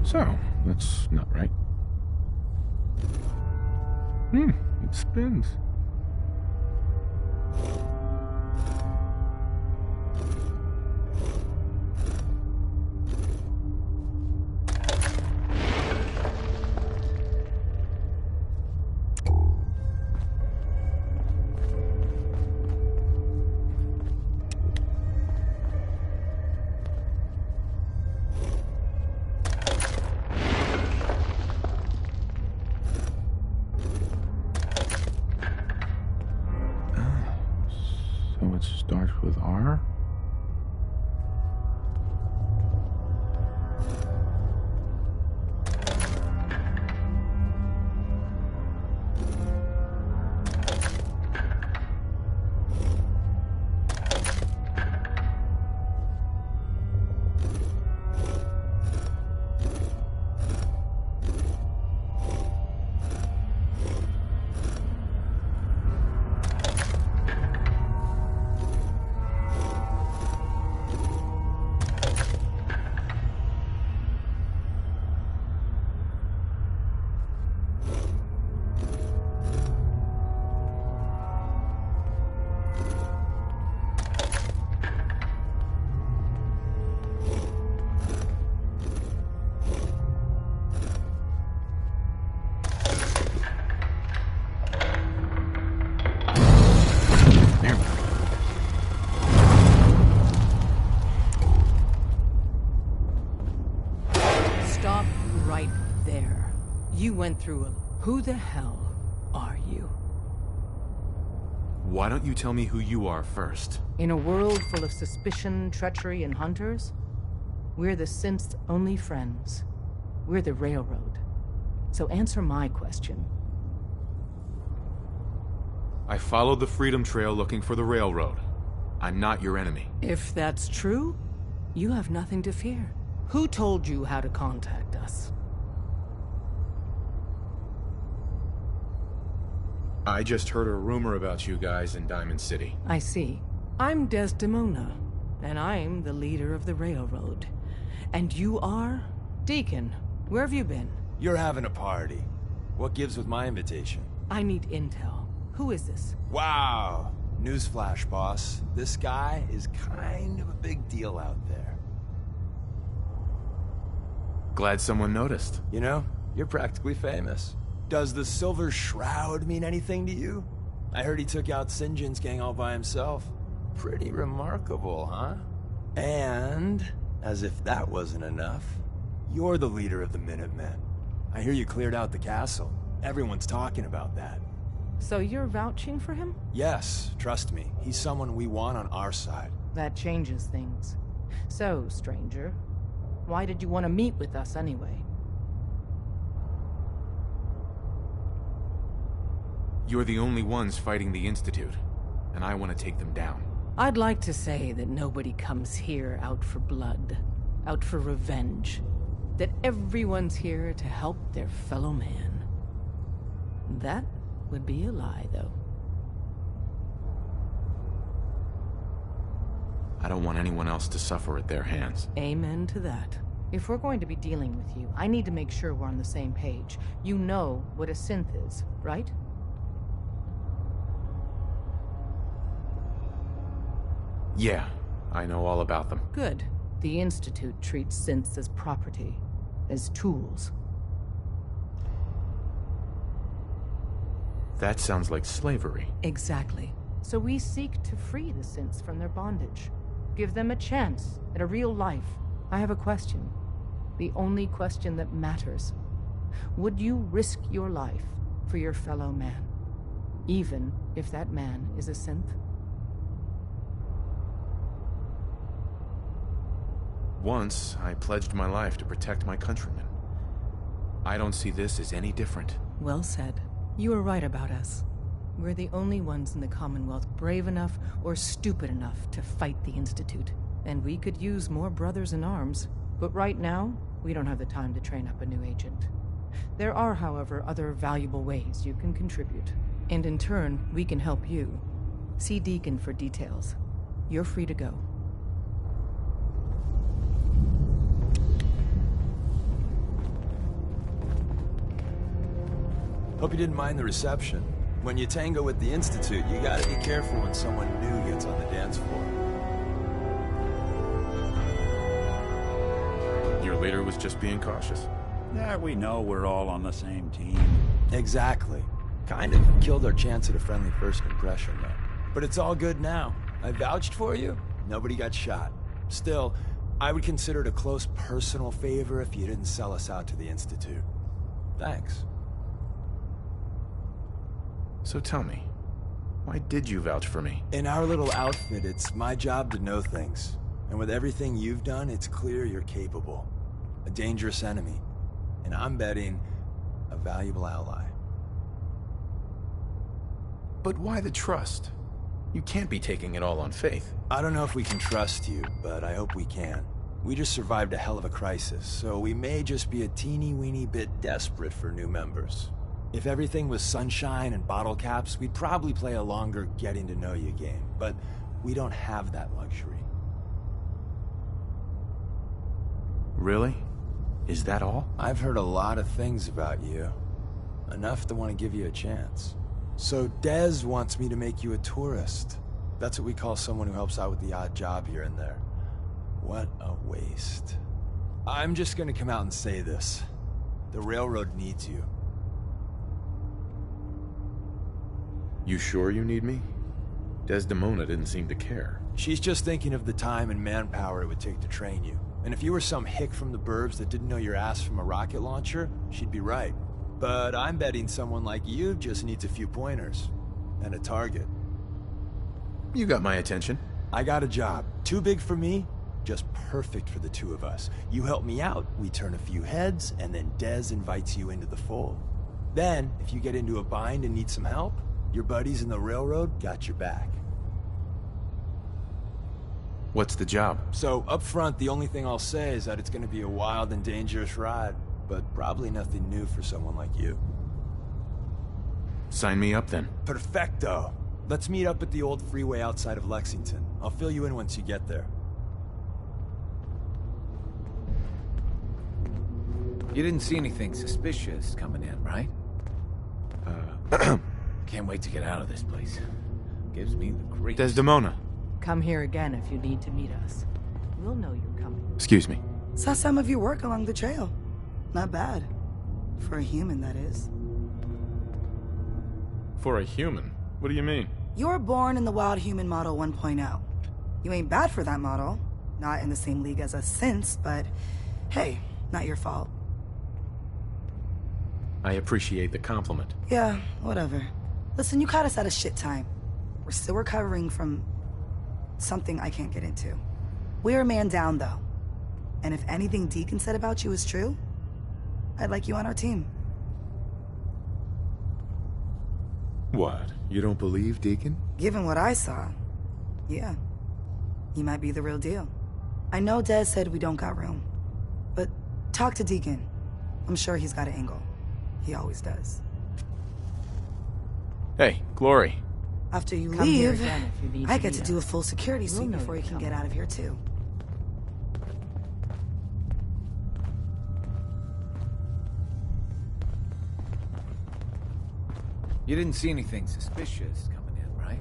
S4: So, that's not right. It spins. So it starts with R?
S9: Stop right there. You went through a... Who the hell are you?
S5: Why don't you tell me who you are first?
S9: In a world full of suspicion, treachery, and hunters, we're the synth's only friends. We're the Railroad. So answer my question.
S5: I followed the Freedom Trail looking for the Railroad. I'm not your enemy.
S9: If that's true, you have nothing to fear. Who told you how to contact us?
S4: I just heard a rumor about you guys in Diamond City.
S9: I see. I'm Desdemona, and I'm the leader of the Railroad. And you are? Deacon, where have you been?
S21: You're having a party. What gives with my invitation?
S9: I need intel. Who is this?
S21: Wow. Newsflash, boss. This guy is kind of a big deal out there.
S5: Glad someone noticed.
S21: You know, you're practically famous. Does the Silver Shroud mean anything to you? I heard he took out Sinjin's gang all by himself. Pretty remarkable, huh? And, as if that wasn't enough, you're the leader of the Minutemen. I hear you cleared out the castle. Everyone's talking about that.
S9: So you're vouching for him?
S21: Yes, trust me. He's someone we want on our side.
S9: That changes things. So, stranger, why did you want to meet with us anyway?
S5: You're the only ones fighting the Institute, and I want to take them down.
S9: I'd like to say that nobody comes here out for blood, out for revenge. That everyone's here to help their fellow man. That would be a lie, though.
S5: I don't want anyone else to suffer at their hands.
S9: Amen to that. If we're going to be dealing with you, I need to make sure we're on the same page. You know what a synth is, right?
S5: Yeah, I know all about them.
S9: Good. The Institute treats synths as property, as tools.
S5: That sounds like slavery.
S9: Exactly. So we seek to free the synths from their bondage. Give them a chance at a real life. I have a question. The only question that matters. Would you risk your life for your fellow man? Even if that man is a synth?
S5: Once, I pledged my life to protect my countrymen. I don't see this as any different.
S9: Well said. You are right about us. We're the only ones in the Commonwealth brave enough or stupid enough to fight the Institute. And we could use more brothers in arms. But right now, we don't have the time to train up a new agent. There are, however, other valuable ways you can contribute. And in turn, we can help you. See Deacon for details. You're free to go.
S21: Hope you didn't mind the reception. When you tango with the Institute, you gotta be careful when someone new gets on the dance floor.
S5: Your leader was just being cautious.
S2: Yeah, we know we're all on the same team.
S21: Exactly. Kind of killed our chance at a friendly first impression, though. But it's all good now. I vouched for you. Nobody got shot. Still, I would consider it a close personal favor if you didn't sell us out to the Institute. Thanks.
S5: So tell me, why did you vouch for me?
S21: In our little outfit, it's my job to know things. And with everything you've done, it's clear you're capable. A dangerous enemy. And I'm betting a valuable ally.
S5: But why the trust? You can't be taking it all on faith.
S21: I don't know if we can trust you, but I hope we can. We just survived a hell of a crisis, so we may just be a teeny-weeny bit desperate for new members. If everything was sunshine and bottle caps, we'd probably play a longer getting-to-know-you game, but we don't have that luxury.
S5: Really? Is that all?
S21: I've heard a lot of things about you. Enough to want to give you a chance. So Dez wants me to make you a tourist. That's what we call someone who helps out with the odd job here and there. What a waste. I'm just gonna come out and say this. The railroad needs you.
S5: You sure you need me? Desdemona didn't seem to care.
S21: She's just thinking of the time and manpower it would take to train you. And if you were some hick from the burbs that didn't know your ass from a rocket launcher, she'd be right. But I'm betting someone like you just needs a few pointers. And a target.
S5: You got my attention.
S21: I got a job. Too big for me, just perfect for the two of us. You help me out, we turn a few heads, and then Dez invites you into the fold. Then, if you get into a bind and need some help, your buddies in the railroad got your back.
S5: What's the job?
S21: So, up front, the only thing I'll say is that it's gonna be a wild and dangerous ride, but probably nothing new for someone like you.
S5: Sign me up then.
S21: Perfecto. Let's meet up at the old freeway outside of Lexington. I'll fill you in once you get there.
S12: You didn't see anything suspicious coming in, right? Can't wait to get out of this place. Gives me the creeps.
S5: Desdemona.
S9: Come here again if you need to meet us. We'll know you're coming.
S5: Excuse me.
S13: Saw some of your work along the trail. Not bad. For a human, that is.
S5: For a human? What do you mean?
S13: You were born in the Wild Human Model 1.0. You ain't bad for that model. Not in the same league as us since, but hey, not your fault.
S5: I appreciate the compliment.
S13: Yeah, whatever. Listen, you caught us at a shit time. We're still recovering from something I can't get into. We're a man down, though. And if anything Deacon said about you is true, I'd like you on our team.
S5: What? You don't believe Deacon?
S13: Given what I saw, yeah. He might be the real deal. I know Dez said we don't got room, but talk to Deacon. I'm sure he's got an angle. He always does.
S5: Hey, Glory.
S13: After you
S9: Come here
S13: leave,
S9: again if you need
S13: I
S9: to
S13: get to
S9: meet
S13: do a
S9: us.
S13: full security
S9: We'll
S13: sweep
S9: know
S13: before you
S9: you're
S13: can get
S9: coming.
S13: out of here, too.
S12: You didn't see anything suspicious coming in, right?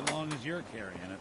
S2: so long as you're carrying it.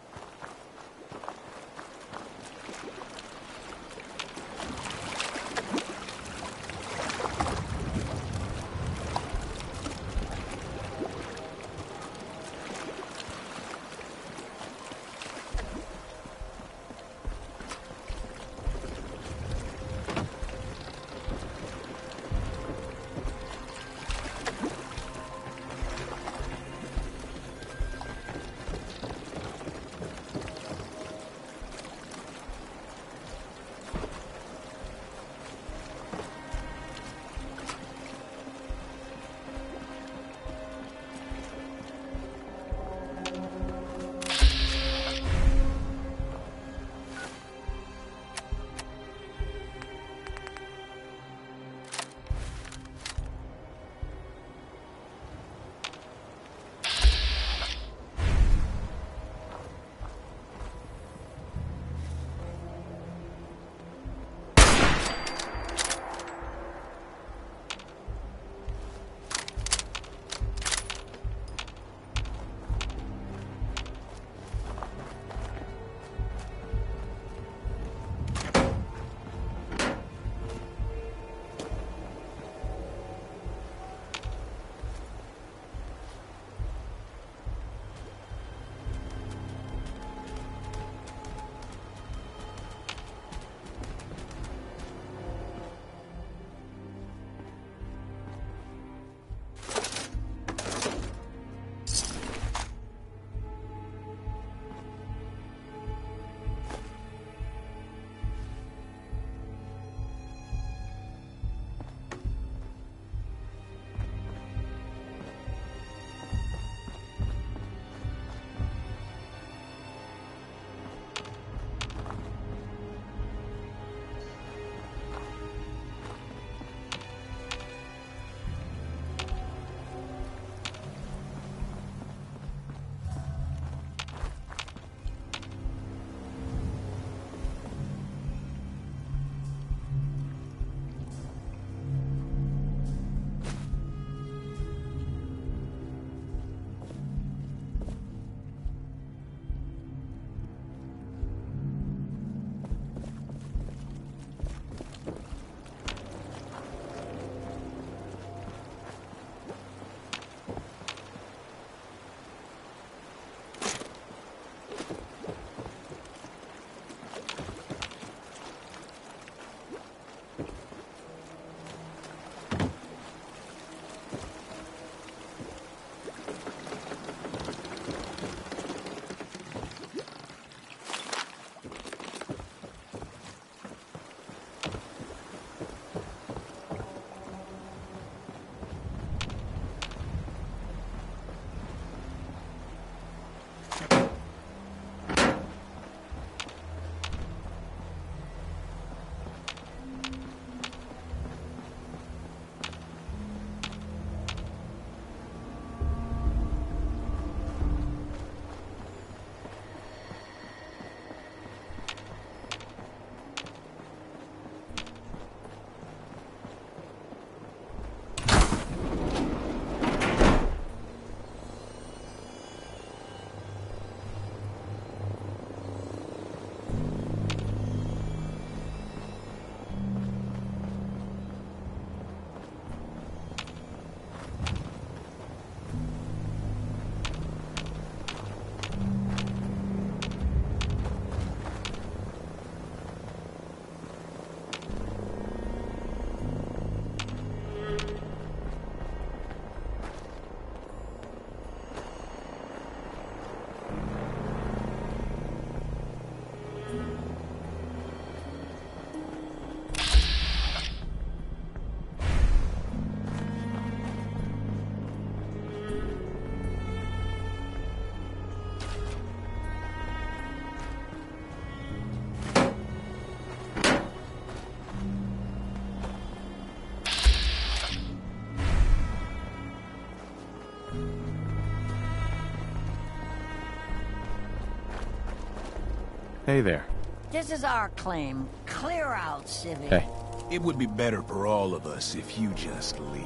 S5: Hey there.
S7: This is our claim. Clear out, Civvy.
S5: Hey.
S12: It would be better for all of us if you just leave.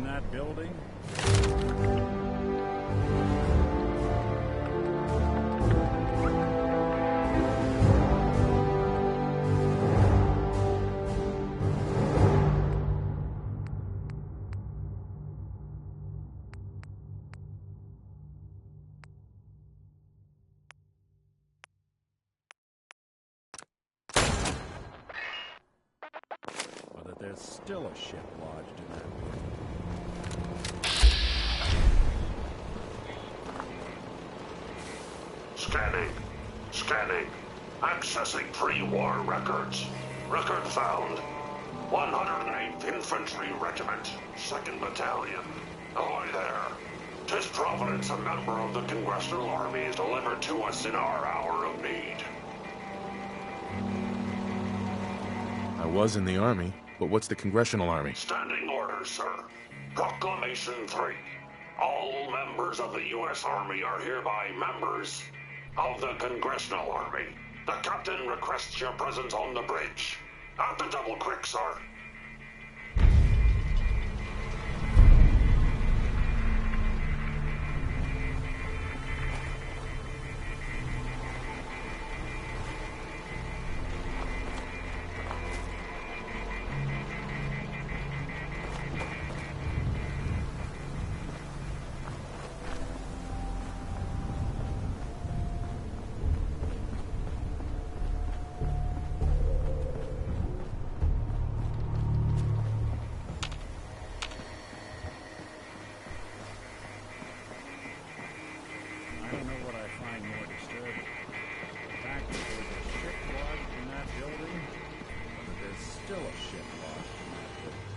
S2: in that building? Or that there's still a ship lodged in that building?
S11: Scanning. Scanning. Accessing pre-war records. Record found. 108th Infantry Regiment, 2nd Battalion. Ahoy there. 'Tis Providence, a member of the Congressional Army, is delivered to us in our hour of need.
S5: I was in the Army, but what's the Congressional Army?
S11: Standing orders, sir. Proclamation 3. All members of the U.S. Army are hereby members of the Congressional Army. The captain requests your presence on the bridge. At the Double Creek, sir.
S2: I don't know what I find more disturbing. The fact that there's a ship lodged in that building, or that there's still a ship lodged in that building.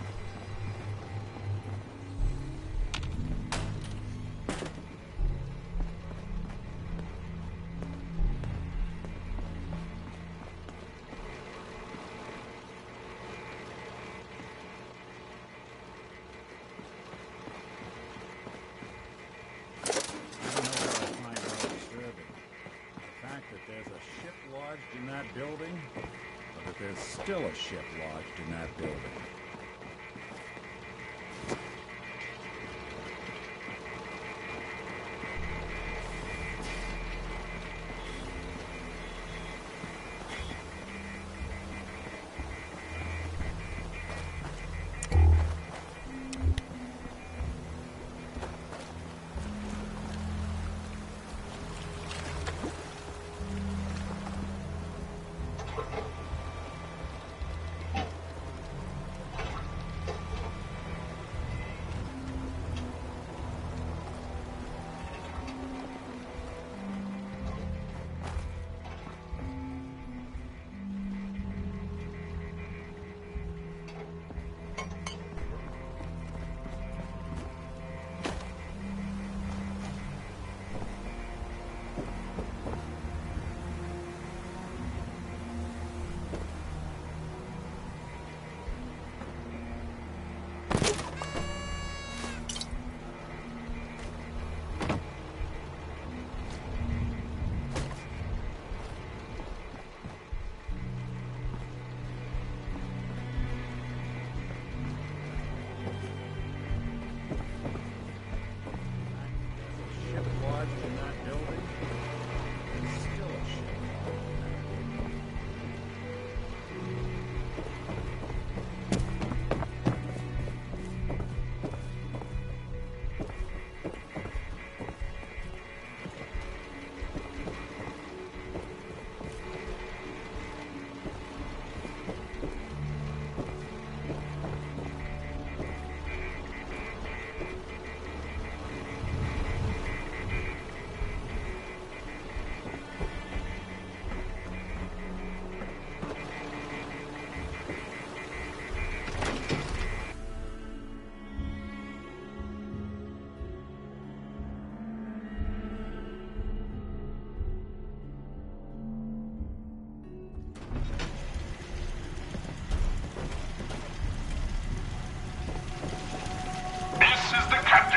S2: There's a ship lodged in that building, or that there's still a ship lodged in that building.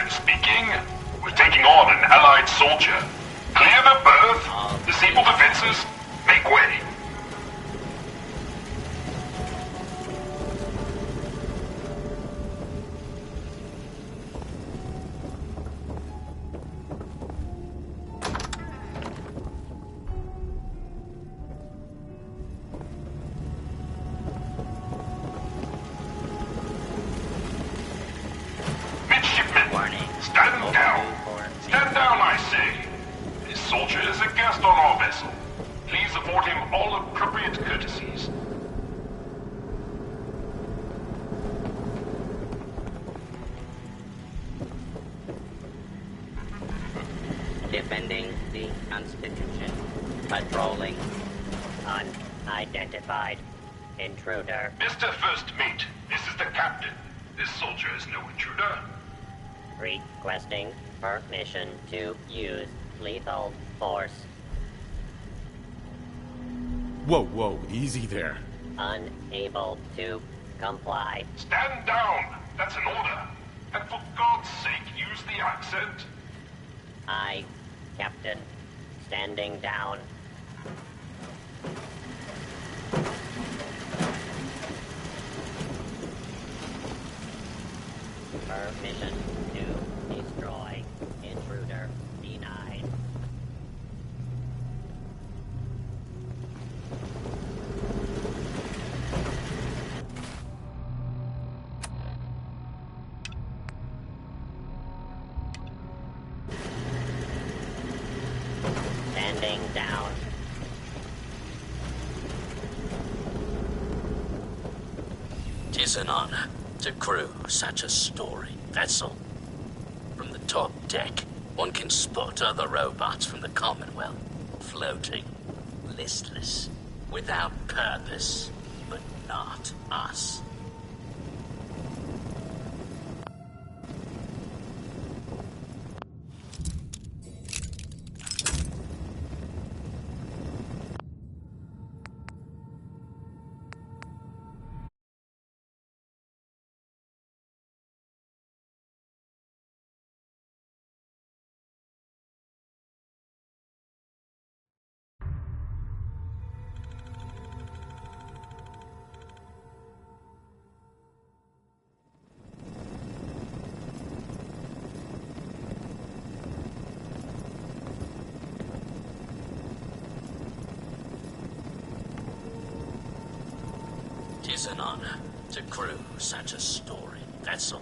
S11: Speaking. We're taking on an Allied soldier. Clear the berth. Disable defenses. Make way. soldier is a guest on our vessel. Please afford him all appropriate courtesies.
S22: Defending the Constitution. Patrolling. Unidentified. Intruder.
S11: Mr. First Mate, this is the captain. This soldier is no intruder.
S22: Requesting permission to use lethal force.
S5: Whoa, whoa, easy there.
S22: Unable to comply.
S11: Stand down! That's an order. And for God's sake, use the accent.
S22: I, Captain, standing down. Permission to destroy. Intruder denied. Standing down.
S15: Tis an honor to crew such a storied vessel. From the top deck, one can spot other robots from the Commonwealth, floating, listless, without purpose, but not us. Tis an honor to crew such a storied vessel.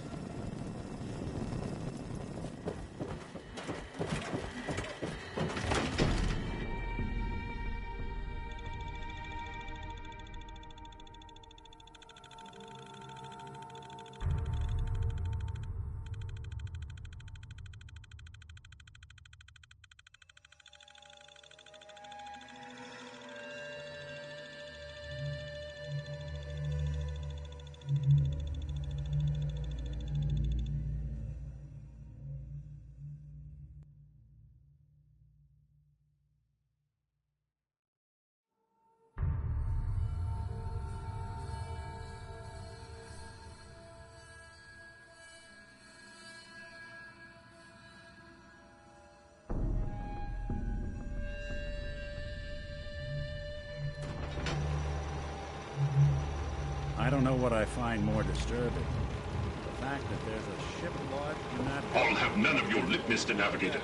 S2: I don't know what I find more disturbing. The fact that there's a ship lodged in that...
S11: I'll have none of your lip, Mr. Navigator.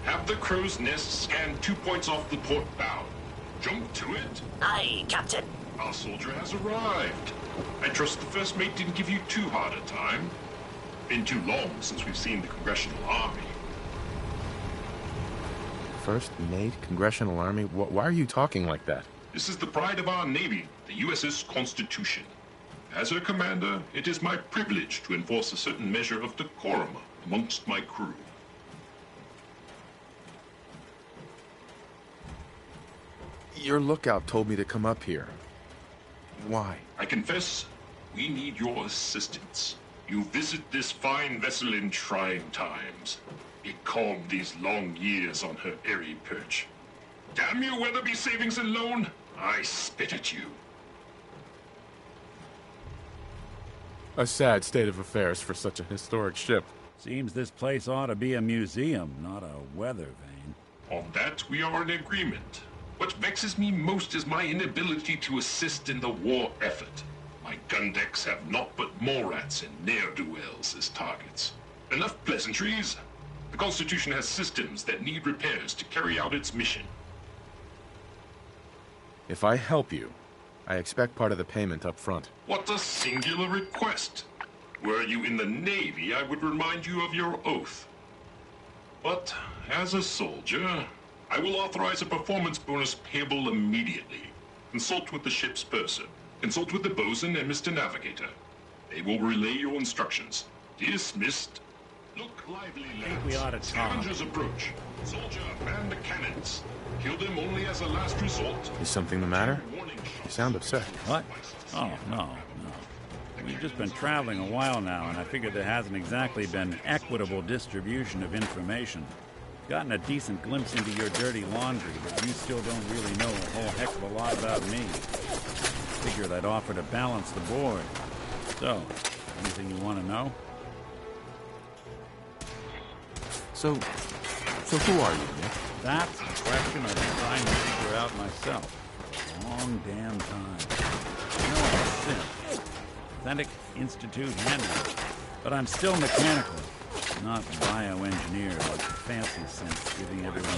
S11: Have the crow's nest scan 2 points off the port bow. Jump to it.
S15: Aye, Captain.
S11: Our soldier has arrived. I trust the First Mate didn't give you too hard a time. Been too long since we've seen the Congressional Army.
S5: First Mate, Congressional Army? Why are you talking like that?
S11: This is the pride of our Navy, the USS Constitution. As her commander, it is my privilege to enforce a certain measure of decorum amongst my crew.
S5: Your lookout told me to come up here. Why?
S11: I confess, we need your assistance. You visit this fine vessel in trying times. It calmed these long years on her airy perch. Damn you, Weatherby Savings and Loan! I spit at you.
S5: A sad state of affairs for such a historic ship.
S2: Seems this place ought to be a museum, not a weather vane.
S11: On that, we are in agreement. What vexes me most is my inability to assist in the war effort. My gun decks have naught but Morats and ne'er-do-wells as targets. Enough pleasantries. The Constitution has systems that need repairs to carry out its mission.
S5: If I help you, I expect part of the payment up front.
S11: What a singular request. Were you in the Navy, I would remind you of your oath. But as a soldier,
S8: I will authorize a performance bonus payable immediately. Consult with the ship's purser. Consult with the bosun and Mr. Navigator. They will relay your instructions. Dismissed. Look lively, lads.
S2: We ought to talk.
S8: Scavengers approach. Soldier, man the cannons. Kill them only as a last resort.
S5: Is something the matter? You sound upset.
S2: What? Oh, no. We've just been traveling a while now, and I figured there hasn't exactly been equitable distribution of information. Gotten a decent glimpse into your dirty laundry, but you still don't really know a whole heck of a lot about me. Figured I'd offer to balance the board. So, anything you want to know?
S5: So who are you, Nick?
S2: That's the question I've been trying to figure out myself for a long damn time. You know, I'm a synth. Authentic Institute handler. But I'm still mechanical, not bioengineered like the fancy synths giving everyone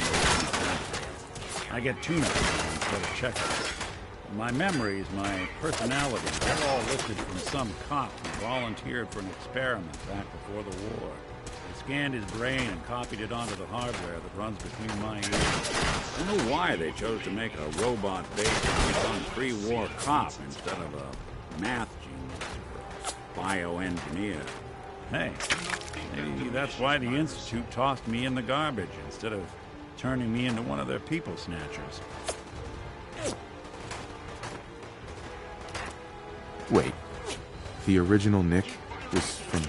S2: the I get tune-ups instead of checkups. My memories, my personality, they're all lifted from some cop who volunteered for an experiment back before the war. They scanned his brain and copied it onto the hardware that runs between my ears. I don't know why they chose to make a robot based on some pre-war cop instead of a math genius or a bioengineer. Hey, maybe that's why the Institute tossed me in the garbage instead of turning me into one of their people snatchers.
S5: Wait, the original Nick was from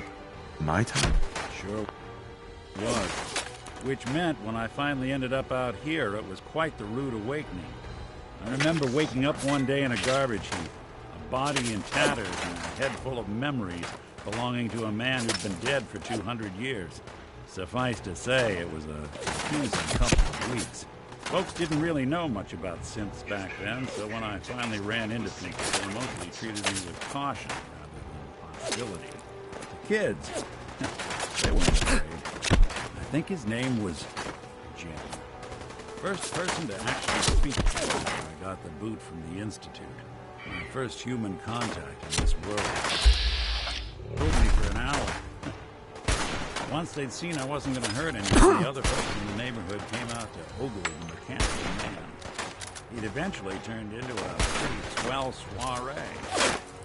S5: my time?
S2: Sure was. Which meant when I finally ended up out here, it was quite the rude awakening. I remember waking up one day in a garbage heap, a body in tatters and a head full of memories belonging to a man who'd been dead for 200 years. Suffice to say, it was a confusing couple of weeks. Folks didn't really know much about synths back then, so when I finally ran into people, they mostly treated me with caution rather than hostility. The kids, they weren't afraid. I think his name was Jim. First person to actually speak to me when I got the boot from the Institute. My first human contact in this world. Pulled me for an hour. Once they'd seen I wasn't going to hurt anyone, the other folks in the neighborhood came out to ogle the mechanical man. He'd eventually turned into a pretty swell soiree.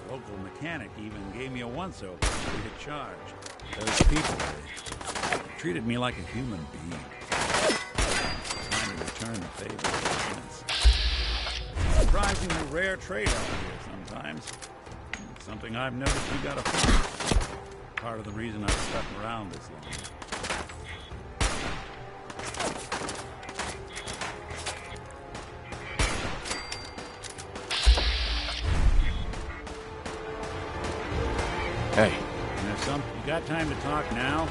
S2: The local mechanic even gave me a once-over free to charge. Those people, they treated me like a human being. Trying to return the favor since. Surprisingly rare trade out here sometimes. Something I've noticed you gotta find. Part of the reason I've stuck around this long.
S5: Hey.
S2: You got time to talk now?